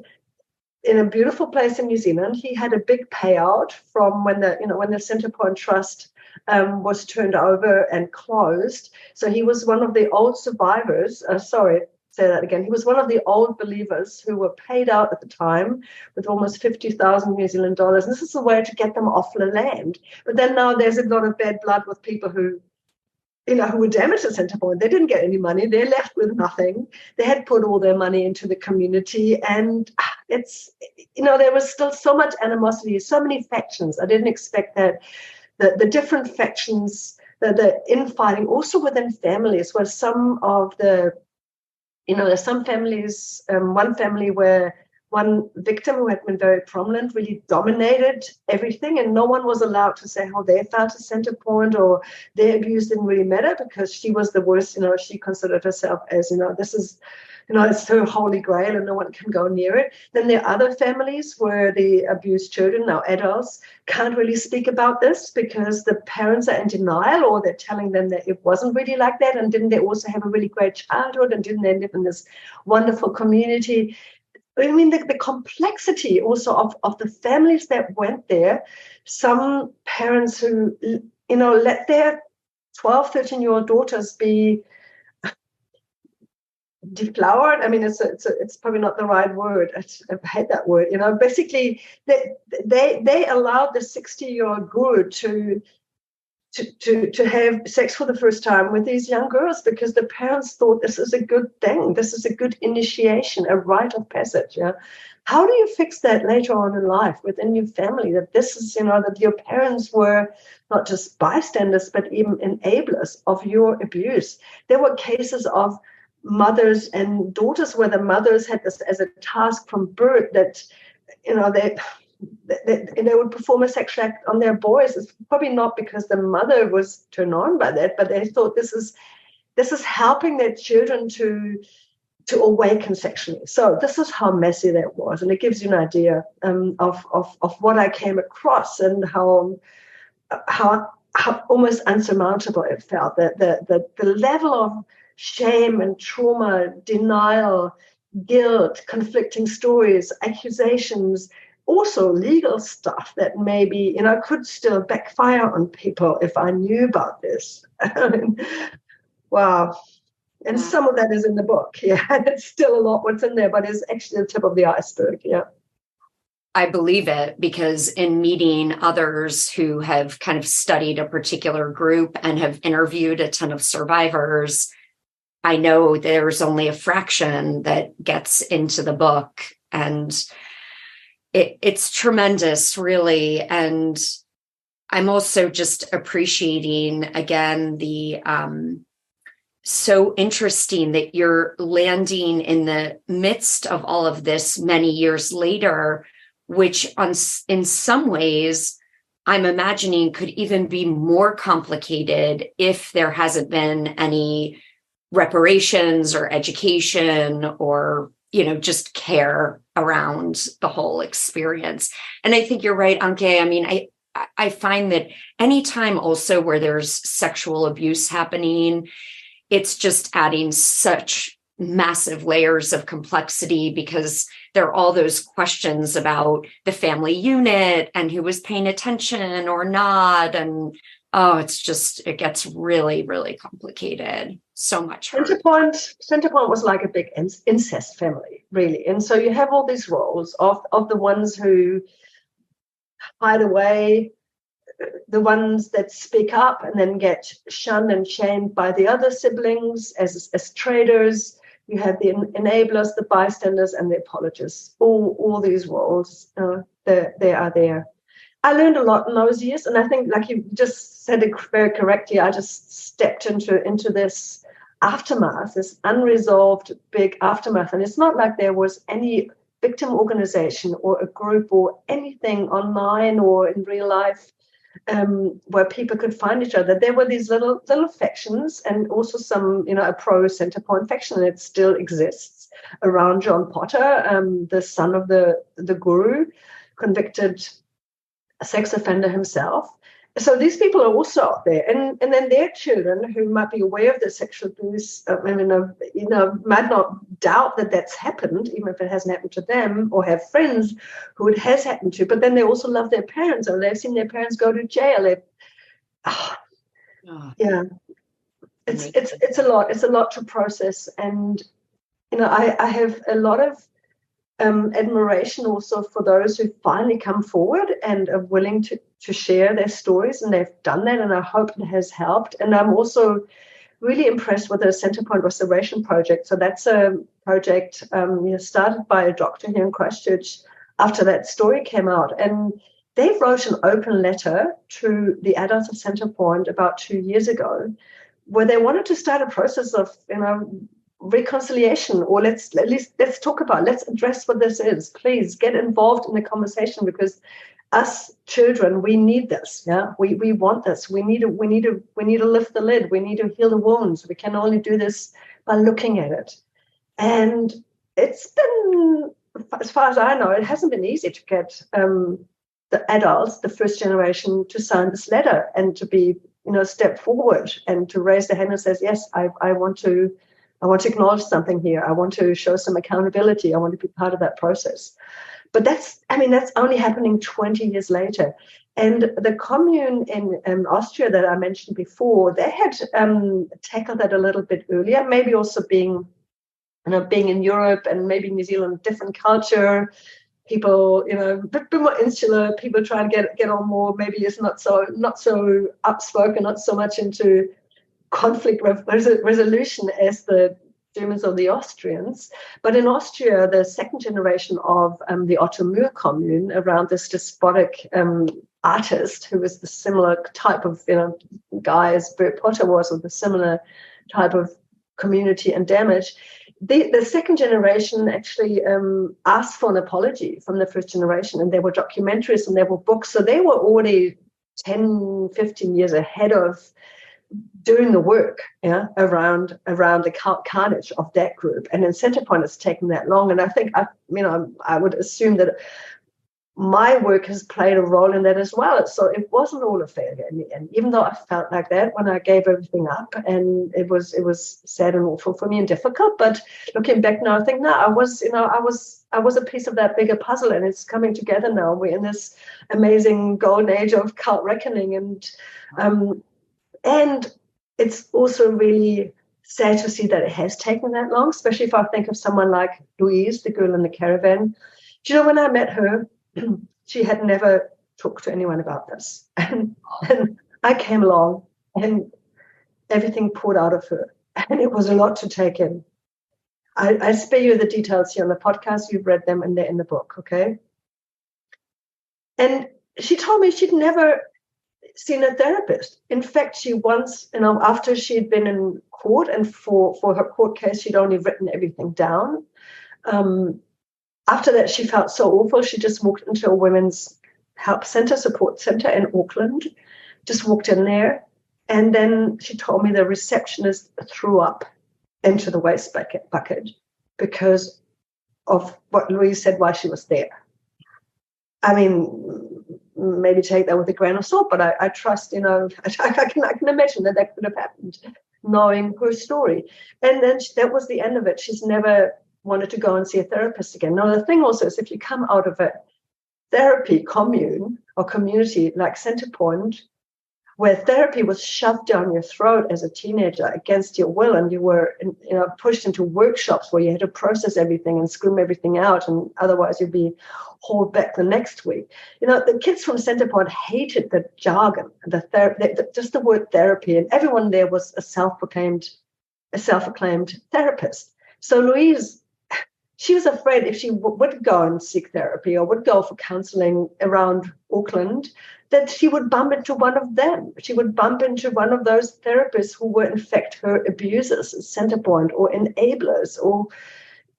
in a beautiful place in New Zealand. He had a big payout from when the Centrepoint Trust was turned over and closed. So he was one of the old survivors. Say that again. He was one of the old believers who were paid out at the time with almost 50,000 New Zealand dollars. And this is a way to get them off the land. But then now there's a lot of bad blood with people who who were damaged at Centrepoint. They didn't get any money. They're left with nothing. They had put all their money into the community, and there was still so much animosity, so many factions. I didn't expect that. The different factions, the infighting, also within families, where some of there's some families, one family where one victim who had been very prominent really dominated everything, and no one was allowed to say how they felt at Centrepoint, or their abuse didn't really matter because she was the worst. She considered herself as, this is, it's her holy grail and no one can go near it. Then there are other families where the abused children, now adults, can't really speak about this because the parents are in denial, or they're telling them that it wasn't really like that, and didn't they also have a really great childhood, and didn't they live in this wonderful community? I mean, the complexity also of the families that went there. Some parents who, let their 12, 13-year-old daughters be deflowered. I mean, it's probably not the right word. I hate that word. Basically, they allowed the 60-year-old guru to have sex for the first time with these young girls because the parents thought this is a good thing. This is a good initiation, a rite of passage. Yeah. How do you fix that later on in life within your family? That this is, that your parents were not just bystanders, but even enablers of your abuse. There were cases of mothers and daughters where the mothers had this as a task from birth that, they would perform a sexual act on their boys. It's probably not because the mother was turned on by that, but they thought this is helping their children to awaken sexually. So this is how messy that was, and it gives you an idea of what I came across and how almost unsurmountable it felt. That the level of shame and trauma, denial, guilt, conflicting stories, accusations, also legal stuff that maybe, could still backfire on people if I knew about this. Wow. And some of that is in the book. Yeah. It's still a lot what's in there, but it's actually the tip of the iceberg. Yeah. I believe it, because in meeting others who have kind of studied a particular group and have interviewed a ton of survivors, I know there's only a fraction that gets into the book, and it's tremendous, really. And I'm also just appreciating, again, the so interesting that you're landing in the midst of all of this many years later, which in some ways I'm imagining could even be more complicated if there hasn't been any reparations or education or just care around the whole experience. And I think you're right, Anke. I mean, I find that anytime also where there's sexual abuse happening, it's just adding such massive layers of complexity, because there are all those questions about the family unit and who was paying attention or not. And it gets really, really complicated. So much hurt. Centrepoint was like a big incest family, really. And so you have all these roles of the ones who hide away, the ones that speak up and then get shunned and shamed by the other siblings as traitors. You have the enablers, the bystanders, and the apologists. All these roles, they are there. I learned a lot in those years, and I think, like you just said it very correctly, I just stepped into this aftermath, this unresolved big aftermath. And it's not like there was any victim organization or a group or anything online or in real life where people could find each other. There were these little factions, and also some, a pro-Centrepoint faction that still exists around John Potter, the son of the guru, convicted sex offender himself. So these people are also out there, and then their children who might be aware of the sexual abuse, might not doubt that that's happened, even if it hasn't happened to them, or have friends who it has happened to. But then they also love their parents, or they've seen their parents go to jail. Yeah, it's a lot. It's a lot to process, and I have a lot of admiration also for those who finally come forward and are willing to to share their stories, and they've done that, and I hope it has helped. And I'm also really impressed with the Centrepoint Restoration Project. So that's a project started by a doctor here in Christchurch after that story came out. And they wrote an open letter to the adults of Centrepoint about 2 years ago, where they wanted to start a process of, reconciliation, or let's talk about, let's address what this is. Please get involved in the conversation, because us children, we need this. Yeah, we want this. We need to lift the lid. We need to heal the wounds. We can only do this by looking at it. And it's been, as far as I know, it hasn't been easy to get the adults, the first generation, to sign this letter and to be, step forward and to raise their hand and says, yes, I want to acknowledge something here. I want to show some accountability. I want to be part of that process. But that's only happening 20 years later. And the commune in Austria that I mentioned before, they had tackled that a little bit earlier, maybe also being in Europe and maybe New Zealand, different culture, people, a bit more insular, people trying to get on more, maybe it's not so outspoken, not so much into conflict resolution as the Germans or the Austrians. But in Austria, the second generation of the Otto Moore commune, around this despotic artist who was the similar type of guy as Bert Potter was, with a similar type of community and damage. The second generation actually asked for an apology from the first generation, and there were documentaries and there were books. So they were already 10, 15 years ahead of doing the work around the carnage of that group. And in Centrepoint, it's taken that long. And I think, I would assume that my work has played a role in that as well. So it wasn't all a failure in the end, even though I felt like that when I gave everything up, and it was sad and awful for me and difficult. But looking back now, I think, no, I was a piece of that bigger puzzle, and it's coming together now. We're in this amazing golden age of cult reckoning, and it's also really sad to see that it has taken that long, especially if I think of someone like Louise, the girl in the caravan. Do you know, when I met her, she had never talked to anyone about this. And I came along and everything poured out of her. And it was a lot to take in. I spare you the details here on the podcast. You've read them and they're in the book, okay? And she told me she'd never seen a therapist. In fact, she once, after she'd been in court, and for her court case, she'd only written everything down. After that, she felt so awful. She just walked into a women's help center, support center in Auckland, just walked in there. And then she told me the receptionist threw up into the waste bucket because of what Louise said while she was there. I mean, maybe take that with a grain of salt, but I trust, I can imagine that could have happened, knowing her story. And then that was the end of it. She's never wanted to go and see a therapist again. Now, the thing also is, if you come out of a therapy commune or community like Centrepoint, where therapy was shoved down your throat as a teenager against your will, and you were pushed into workshops where you had to process everything and scream everything out, and otherwise you'd be hauled back the next week. The kids from Centrepoint hated the jargon, just the word therapy, and everyone there was a self-acclaimed therapist. So Louise, she was afraid if she would go and seek therapy or would go for counseling around Auckland, that she would bump into one of them. She would bump into one of those therapists who were, in fact, her abusers at Centrepoint or enablers.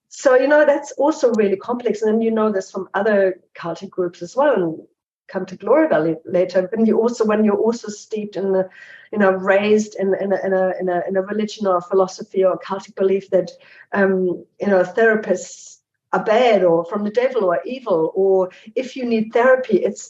So, that's also really complex. And then this from other cultic groups as well, and come to Glory Valley later. When you're also steeped in the, raised in a religion or a philosophy or a cultic belief that, therapists are bad or from the devil or evil, or if you need therapy, it's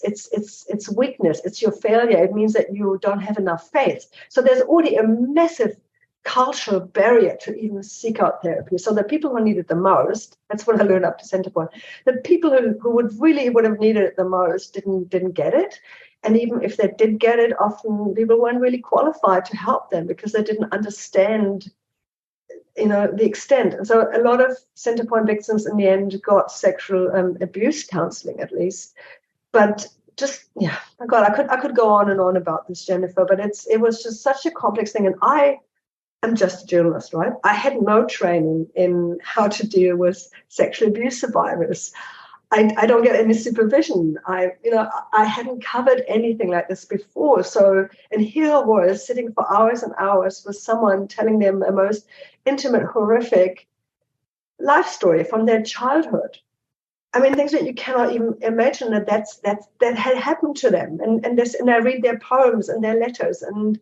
weakness, it's your failure. It means that you don't have enough faith. So there's already a massive cultural barrier to even seek out therapy. So the people who need it the most, that's what I learned up to Centrepoint, the people who would have needed it the most didn't get it. And even if they did get it, often people weren't really qualified to help them because they didn't understand the extent. And so a lot of Centrepoint victims in the end got sexual abuse counseling, at least. But yeah, my God, I could go on and on about this, Jennifer, but it was just such a complex thing. And I am just a journalist, right? I had no training in how to deal with sexual abuse survivors. I don't get any supervision. I hadn't covered anything like this before. So, and here I was sitting for hours and hours with someone telling them a most intimate, horrific life story from their childhood. I mean, things that you cannot even imagine that had happened to them. And I read their poems and their letters, and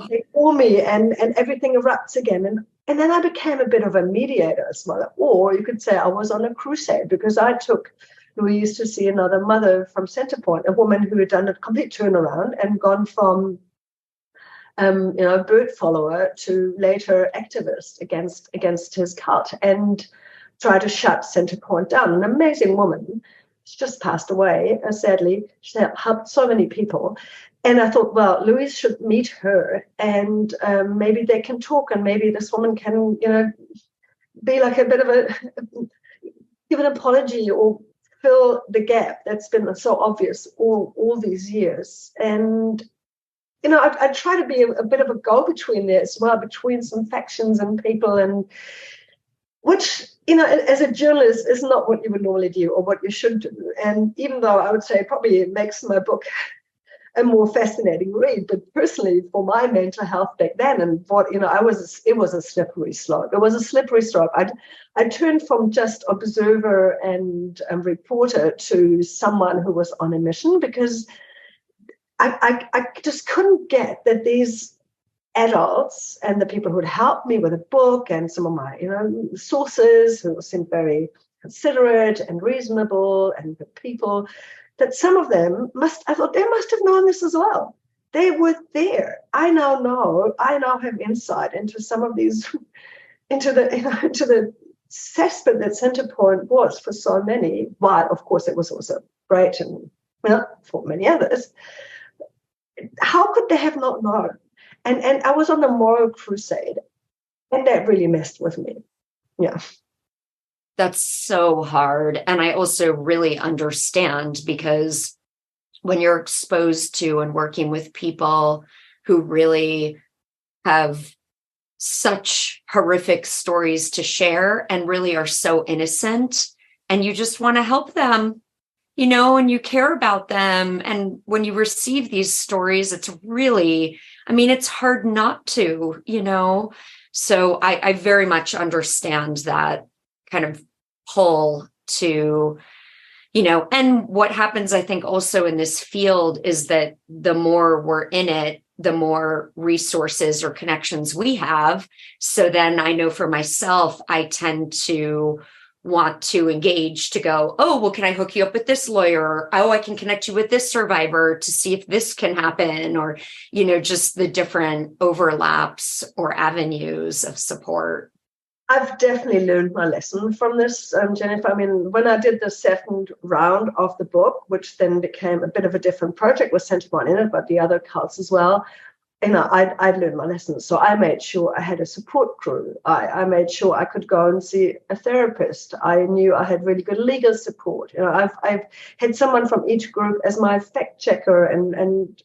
they call me, and everything erupts again. And then I became a bit of a mediator as well. Or you could say I was on a crusade, because I took Louise to see another mother from Centrepoint, a woman who had done a complete turnaround and gone from bird follower to later activist against his cult, and tried to shut Centrepoint down. An amazing woman. She just passed away, sadly. She helped so many people. And I thought, well, Louise should meet her, and maybe they can talk, and maybe this woman can, be like a bit of give an apology or fill the gap that's been so obvious all these years. And I try to be a bit of a go-between there as well, between some factions and people, and which, as a journalist is not what you would normally do or what you should do. And even though I would say probably it makes my book a more fascinating read, but personally for my mental health back then, and what, it was a slippery slope. It was a slippery slope. I turned from just observer and reporter to someone who was on a mission, because I just couldn't get that these adults and the people who had helped me with a book and some of my, sources who seemed very considerate and reasonable and good people, that some of them I thought they must have known this as well. They were there. I now have insight into some of these, into the cesspit that Centrepoint was for so many, while of course it was also great and for many others. How could they have not known? And I was on a moral crusade, and that really messed with me. Yeah. That's so hard. And I also really understand, because when you're exposed to and working with people who really have such horrific stories to share and really are so innocent, and you just want to help them, and you care about them. And when you receive these stories, it's really, it's hard not to, So I very much understand that kind of pull to, and what happens, I think, also in this field is that the more we're in it, the more resources or connections we have. So then I know for myself, I tend to want to engage, to go, oh, well, can I hook you up with this lawyer? Oh, I can connect you with this survivor to see if this can happen, or, just the different overlaps or avenues of support. I've definitely learned my lesson from this, Jennifer. When I did the second round of the book, which then became a bit of a different project with Centrepoint in it, but the other cults as well, I'd learned my lessons. So I made sure I had a support crew. I made sure I could go and see a therapist. I knew I had really good legal support. I've had someone from each group as my fact checker, and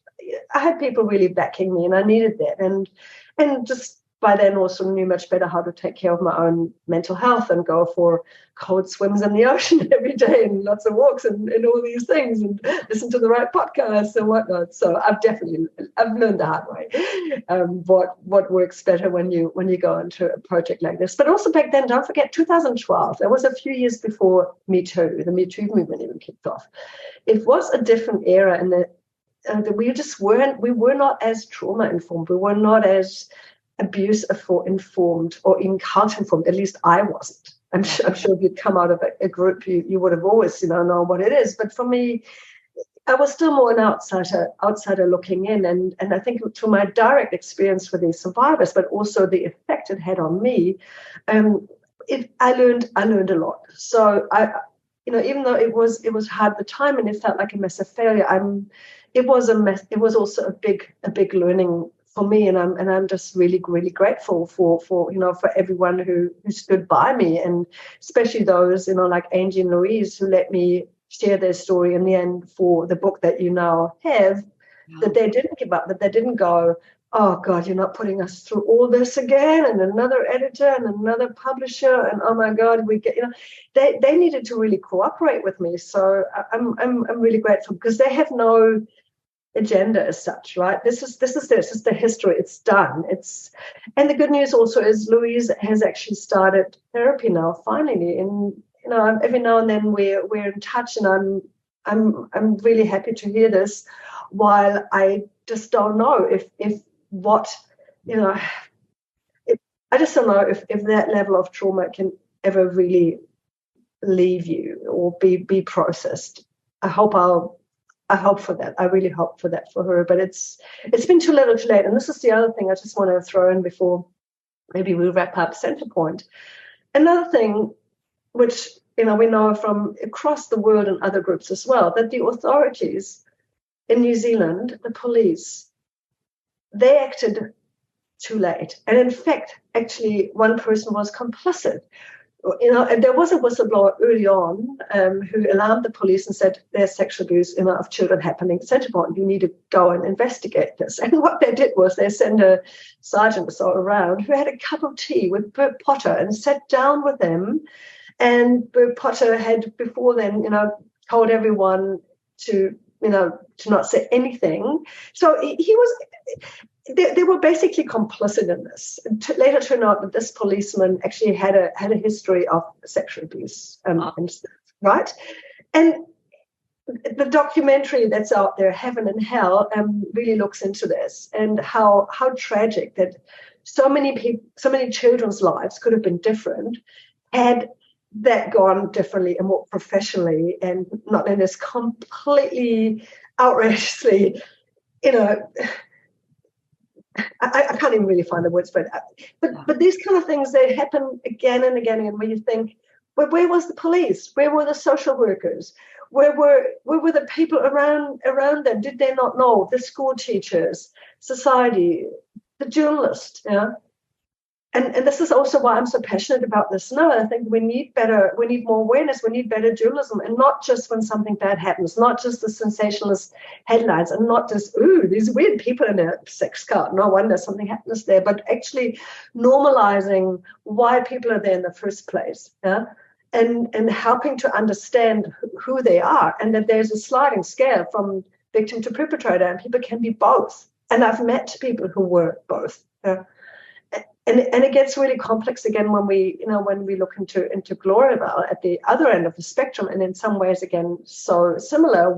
I had people really backing me, and I needed that. And just by then also knew much better how to take care of my own mental health and go for cold swims in the ocean every day and lots of walks and all these things, and listen to the right podcasts and whatnot. So I've learned the hard way what works better when you go into a project like this. But also back then, don't forget 2012. That was a few years before Me Too. The Me Too movement even kicked off. It was a different era, and that we were not as trauma informed. We were not as abuse informed or in cult informed. At least I wasn't. I'm sure if you'd come out of a group, you would have always known what it is. But for me, I was still more an outsider looking in, and I think to my direct experience with these survivors, but also the effect it had on me, I learned a lot. So even though it was hard at the time and it felt like a massive failure, it was also a big learning for me, and I'm just really, really grateful for everyone who stood by me, and especially those like Angie and Louise, who let me share their story in the end for the book that you now have, that they didn't give up, that they didn't go, oh God, you're not putting us through all this again, and another editor and another publisher, and oh my God, we get, they needed to really cooperate with me. So I'm really grateful, because they have no agenda as such, right? This is the history. It's done. And the good news also is Louise has actually started therapy now, finally, and every now and then we're in touch, and I'm really happy to hear this, while I just don't know if what, I just don't know if that level of trauma can ever really leave you or be processed. I hope for that. I really hope for that for her. But it's been too little too late. And this is the other thing I just want to throw in before maybe we wrap up Centrepoint. Another thing which we know from across the world and other groups as well, that the authorities in New Zealand, the police, they acted too late. And in fact, actually, one person was complicit. And there was a whistleblower early on who alarmed the police and said there's sexual abuse of children happening at Centrepoint. You need to go and investigate this. And what they did was they sent a sergeant or so around who had a cup of tea with Bert Potter and sat down with him. And Bert Potter had before then, told everyone to not say anything. So he was. They were basically complicit in this. Later turned out that this policeman actually had a history of sexual abuse, and stuff, right? And the documentary that's out there, Heaven and Hell, really looks into this, and how tragic that so many people, so many children's lives could have been different had that gone differently and more professionally, and not in this completely outrageously, I can't even really find the words for it. But these kind of things, they happen again and again, and where you think, well, where was the police? Where were the social workers? Where were the people around them? Did they not know? The school teachers, society, the journalists, And this is also why I'm so passionate about this now. I think we need more awareness, we need better journalism, and not just when something bad happens, not just the sensationalist headlines, and not just, ooh, these weird people in a sex cult, no wonder something happens there, but actually normalizing why people are there in the first place, and helping to understand who they are, and that there's a sliding scale from victim to perpetrator, and people can be both. And I've met people who were both. And it gets really complex again when we look into Gloriaville at the other end of the spectrum, and in some ways again so similar.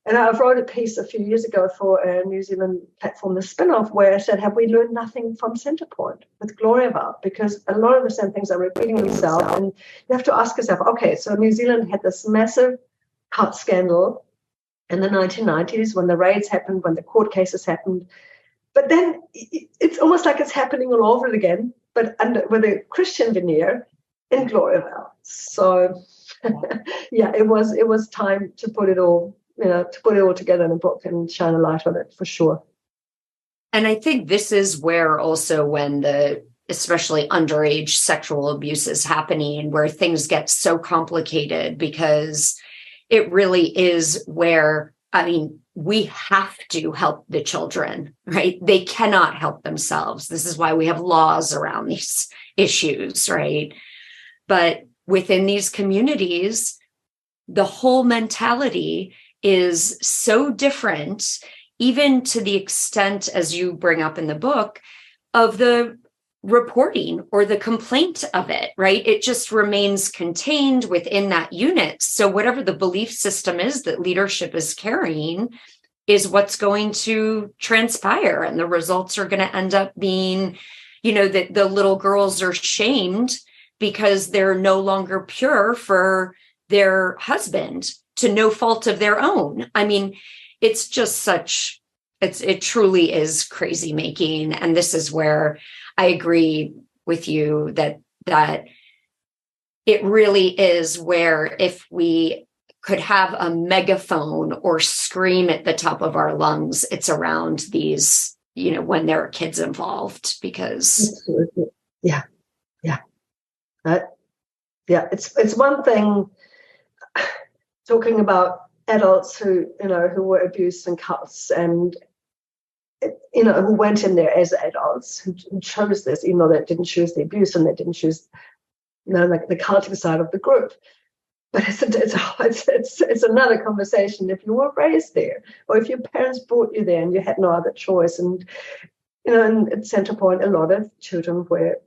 And I wrote a piece a few years ago for a New Zealand platform, The Spin-Off, where I said, have we learned nothing from Centrepoint with Gloriaville? Because a lot of the same things are repeating themselves, and you have to ask yourself, okay, so New Zealand had this massive cult scandal in the 1990s when the raids happened, when the court cases happened. But then it's almost like it's happening all over again, but with a Christian veneer in Gloriaville. So, it was time to put it all together in a book and shine a light on it for sure. And I think this is where also when especially underage sexual abuse is happening, where things get so complicated, because it really is where, we have to help the children, right? They cannot help themselves. This is why we have laws around these issues, right? But within these communities, the whole mentality is so different, even to the extent, as you bring up in the book, of the reporting or the complaint of it, right? It just remains contained within that unit. So whatever the belief system is that leadership is carrying is what's going to transpire. And the results are going to end up being, that the little girls are shamed because they're no longer pure for their husband to no fault of their own. It's just it truly is crazy making. And this is where I agree with you that it really is where if we could have a megaphone or scream at the top of our lungs, it's around these, when there are kids involved, because. Absolutely. Yeah. It's one thing talking about adults who were abused in cults, and who went in there as adults, who chose this, even though they didn't choose the abuse and they didn't choose, like the cultic side of the group. But it's another conversation if you were raised there, or if your parents brought you there and you had no other choice. And and at Centrepoint, a lot of children were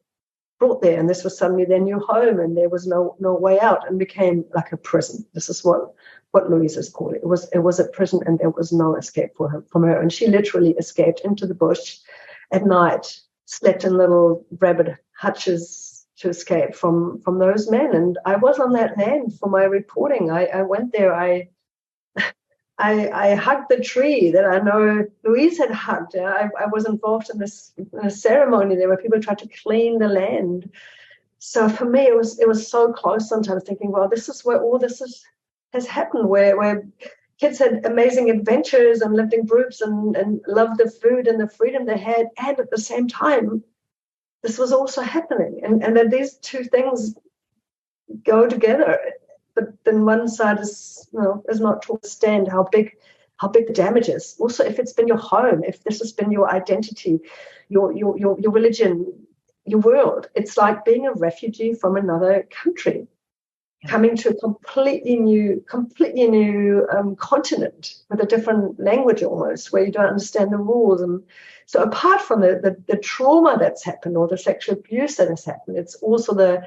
brought there, and this was suddenly their new home, and there was no way out, and became like a prison. This is what Louisa's called it. It was a prison, and there was no escape from her. And she literally escaped into the bush at night, slept in little rabbit hutches to escape from those men. And I was on that land for my reporting. I went there. I hugged the tree that I know Louise had hugged. I was involved in a ceremony there where people tried to clean the land. So for me, it was so close sometimes, thinking, well, this is where all this has happened, where kids had amazing adventures and lived in groups and loved the food and the freedom they had. And at the same time, this was also happening. And that these two things go together. But then one side is not to understand how big the damage is. Also, if it's been your home, if this has been your identity, your religion, your world, it's like being a refugee from another country, coming to a completely new continent with a different language almost, where you don't understand the rules. And so apart from the trauma that's happened, or the sexual abuse that has happened, it's also the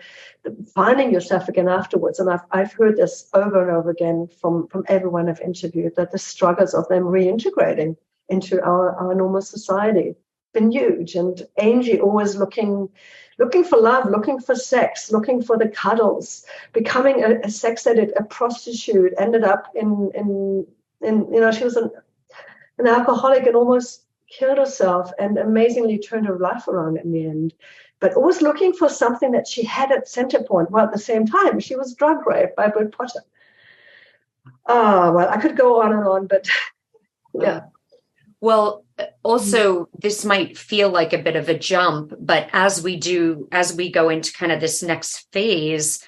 finding yourself again afterwards. And I've heard this over and over again from everyone I've interviewed, that the struggles of them reintegrating into our normal society been huge. And Angie always looking for love, looking for sex, looking for the cuddles, becoming a sex addict, a prostitute, ended up in she was an alcoholic and almost killed herself, and amazingly turned her life around in the end. But always looking for something that she had at Centrepoint, while at the same time she was drug raped by Bert Potter. Oh, well, I could go on and on, but yeah. Well, also, this might feel like a bit of a jump, but as we go into kind of this next phase,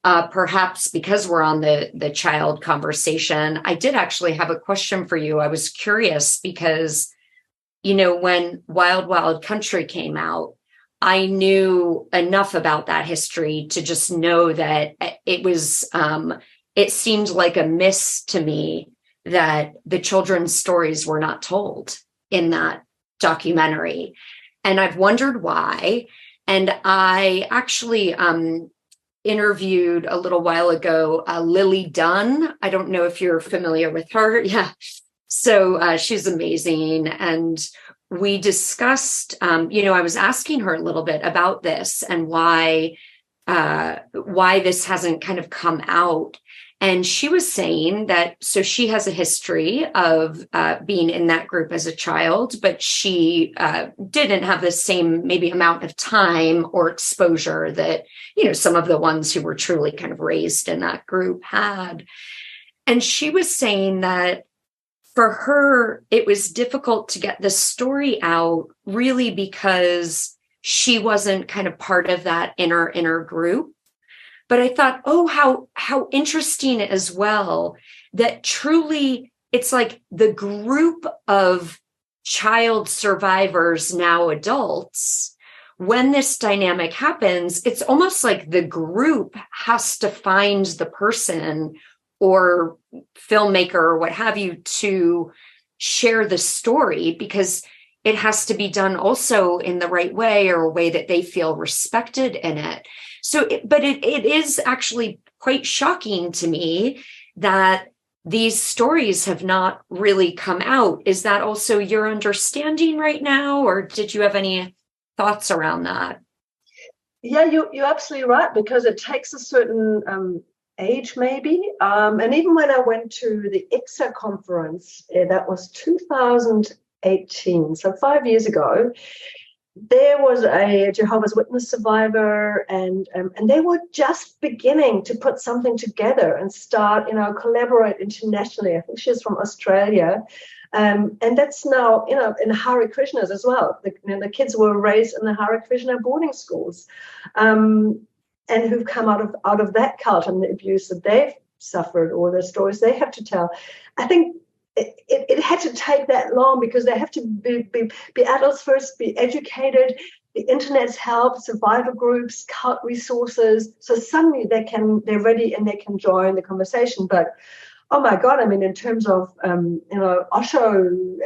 perhaps because we're on the child conversation, I did actually have a question for you. I was curious because, when Wild Wild Country came out, I knew enough about that history to just know that it seemed like a miss to me that the children's stories were not told in that documentary. And I've wondered why. And I actually interviewed a little while ago Lily Dunn. I don't know if you're familiar with her. Yeah. So she's amazing. And we discussed, I was asking her a little bit about this and why this hasn't kind of come out. And she was saying that, so she has a history of being in that group as a child, but she didn't have the same maybe amount of time or exposure that, some of the ones who were truly kind of raised in that group had. And she was saying that for her, it was difficult to get the story out really because she wasn't kind of part of that inner group. But I thought, how interesting as well that truly it's like the group of child survivors, now adults, when this dynamic happens, it's almost like the group has to find the person or filmmaker or what have you to share the story, because it has to be done also in the right way, or a way that they feel respected in it. So, but it is actually quite shocking to me that these stories have not really come out. Is that also your understanding right now, or did you have any thoughts around that? Yeah, you're absolutely right, because it takes a certain age maybe. And even when I went to the ICSA conference, that was 2018, so 5 years ago, there was a Jehovah's Witness survivor, and they were just beginning to put something together and start, collaborate internationally. I think she's from Australia. And that's now, in Hare Krishnas as well. The kids were raised in the Hare Krishna boarding schools, and who've come out of that cult and the abuse that they've suffered or the stories they have to tell. I think it had to take that long because they have to be adults first, be educated. The internet's help, survivor groups, cult resources. So suddenly they're ready and they can join the conversation. But oh my God, I mean, in terms of Osho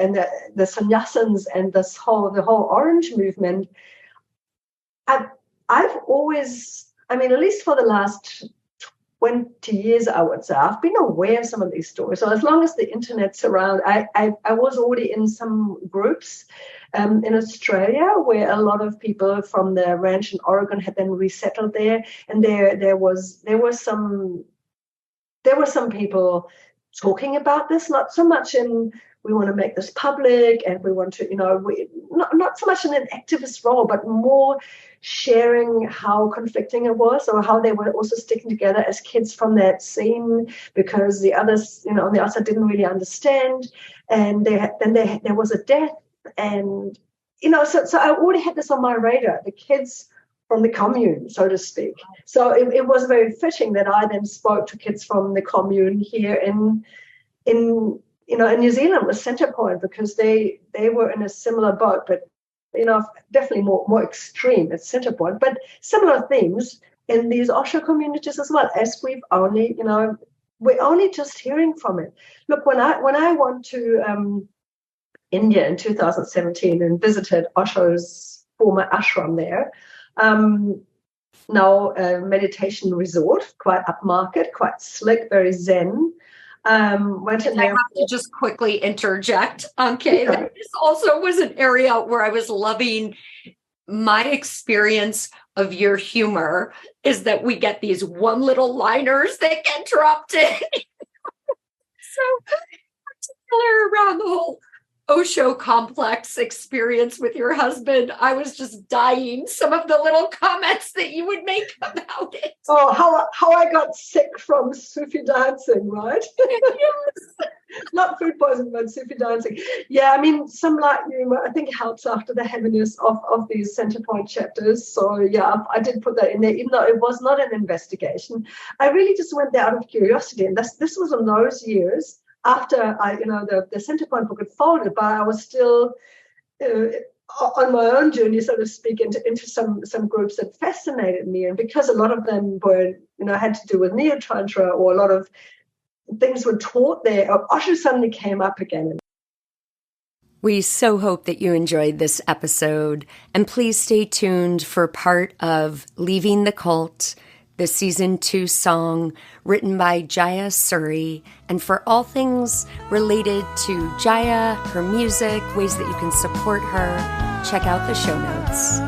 and the sannyasins and the whole Orange movement, I've always, I mean, at least for the last 20 years, I would say, I've been aware of some of these stories. So as long as the internet's around, I was already in some groups in Australia where a lot of people from the ranch in Oregon had then resettled there, and there were some people talking about this, not so much in we want to make this public and we want to, not so much in an activist role, but more sharing how conflicting it was or how they were also sticking together as kids from that scene because the others, on the outside didn't really understand. And there was a death and, so I already had this on my radar, the kids from the commune, so to speak. So it was very fitting that I then spoke to kids from the commune here in New Zealand with Centrepoint because they were in a similar boat, but definitely more extreme at Centrepoint, but similar themes in these Osho communities as well. As we're only just hearing from it. Look, when I went to India in 2017 and visited Osho's former ashram there. Now a meditation resort, quite upmarket, quite slick, very zen. Went in I there. have to just quickly interject, Anke. Yeah. This also was an area where I was loving my experience of your humor is that we get these one little liners that get dropped in. So particular around the whole Osho complex experience with your husband, I was just dying. Some of the little comments that you would make about it. Oh, how I got sick from Sufi dancing, right? Yes. Not food poisoning, but Sufi dancing. Yeah, I mean, some light humor I think helps after the heaviness of these Centrepoint chapters. So yeah, I did put that in there, even though it was not an investigation. I really just went there out of curiosity, and this was in those years. After the Centrepoint book had folded, but I was still on my own journey, so to speak, into some groups that fascinated me. And because a lot of them were, had to do with Neo Tantra or a lot of things were taught there, Osho suddenly came up again. We so hope that you enjoyed this episode, and please stay tuned for part of Leaving the Cult, the season 2 song written by Jaya Suri, and for all things related to Jaya, her music, ways that you can support her, check out the show notes.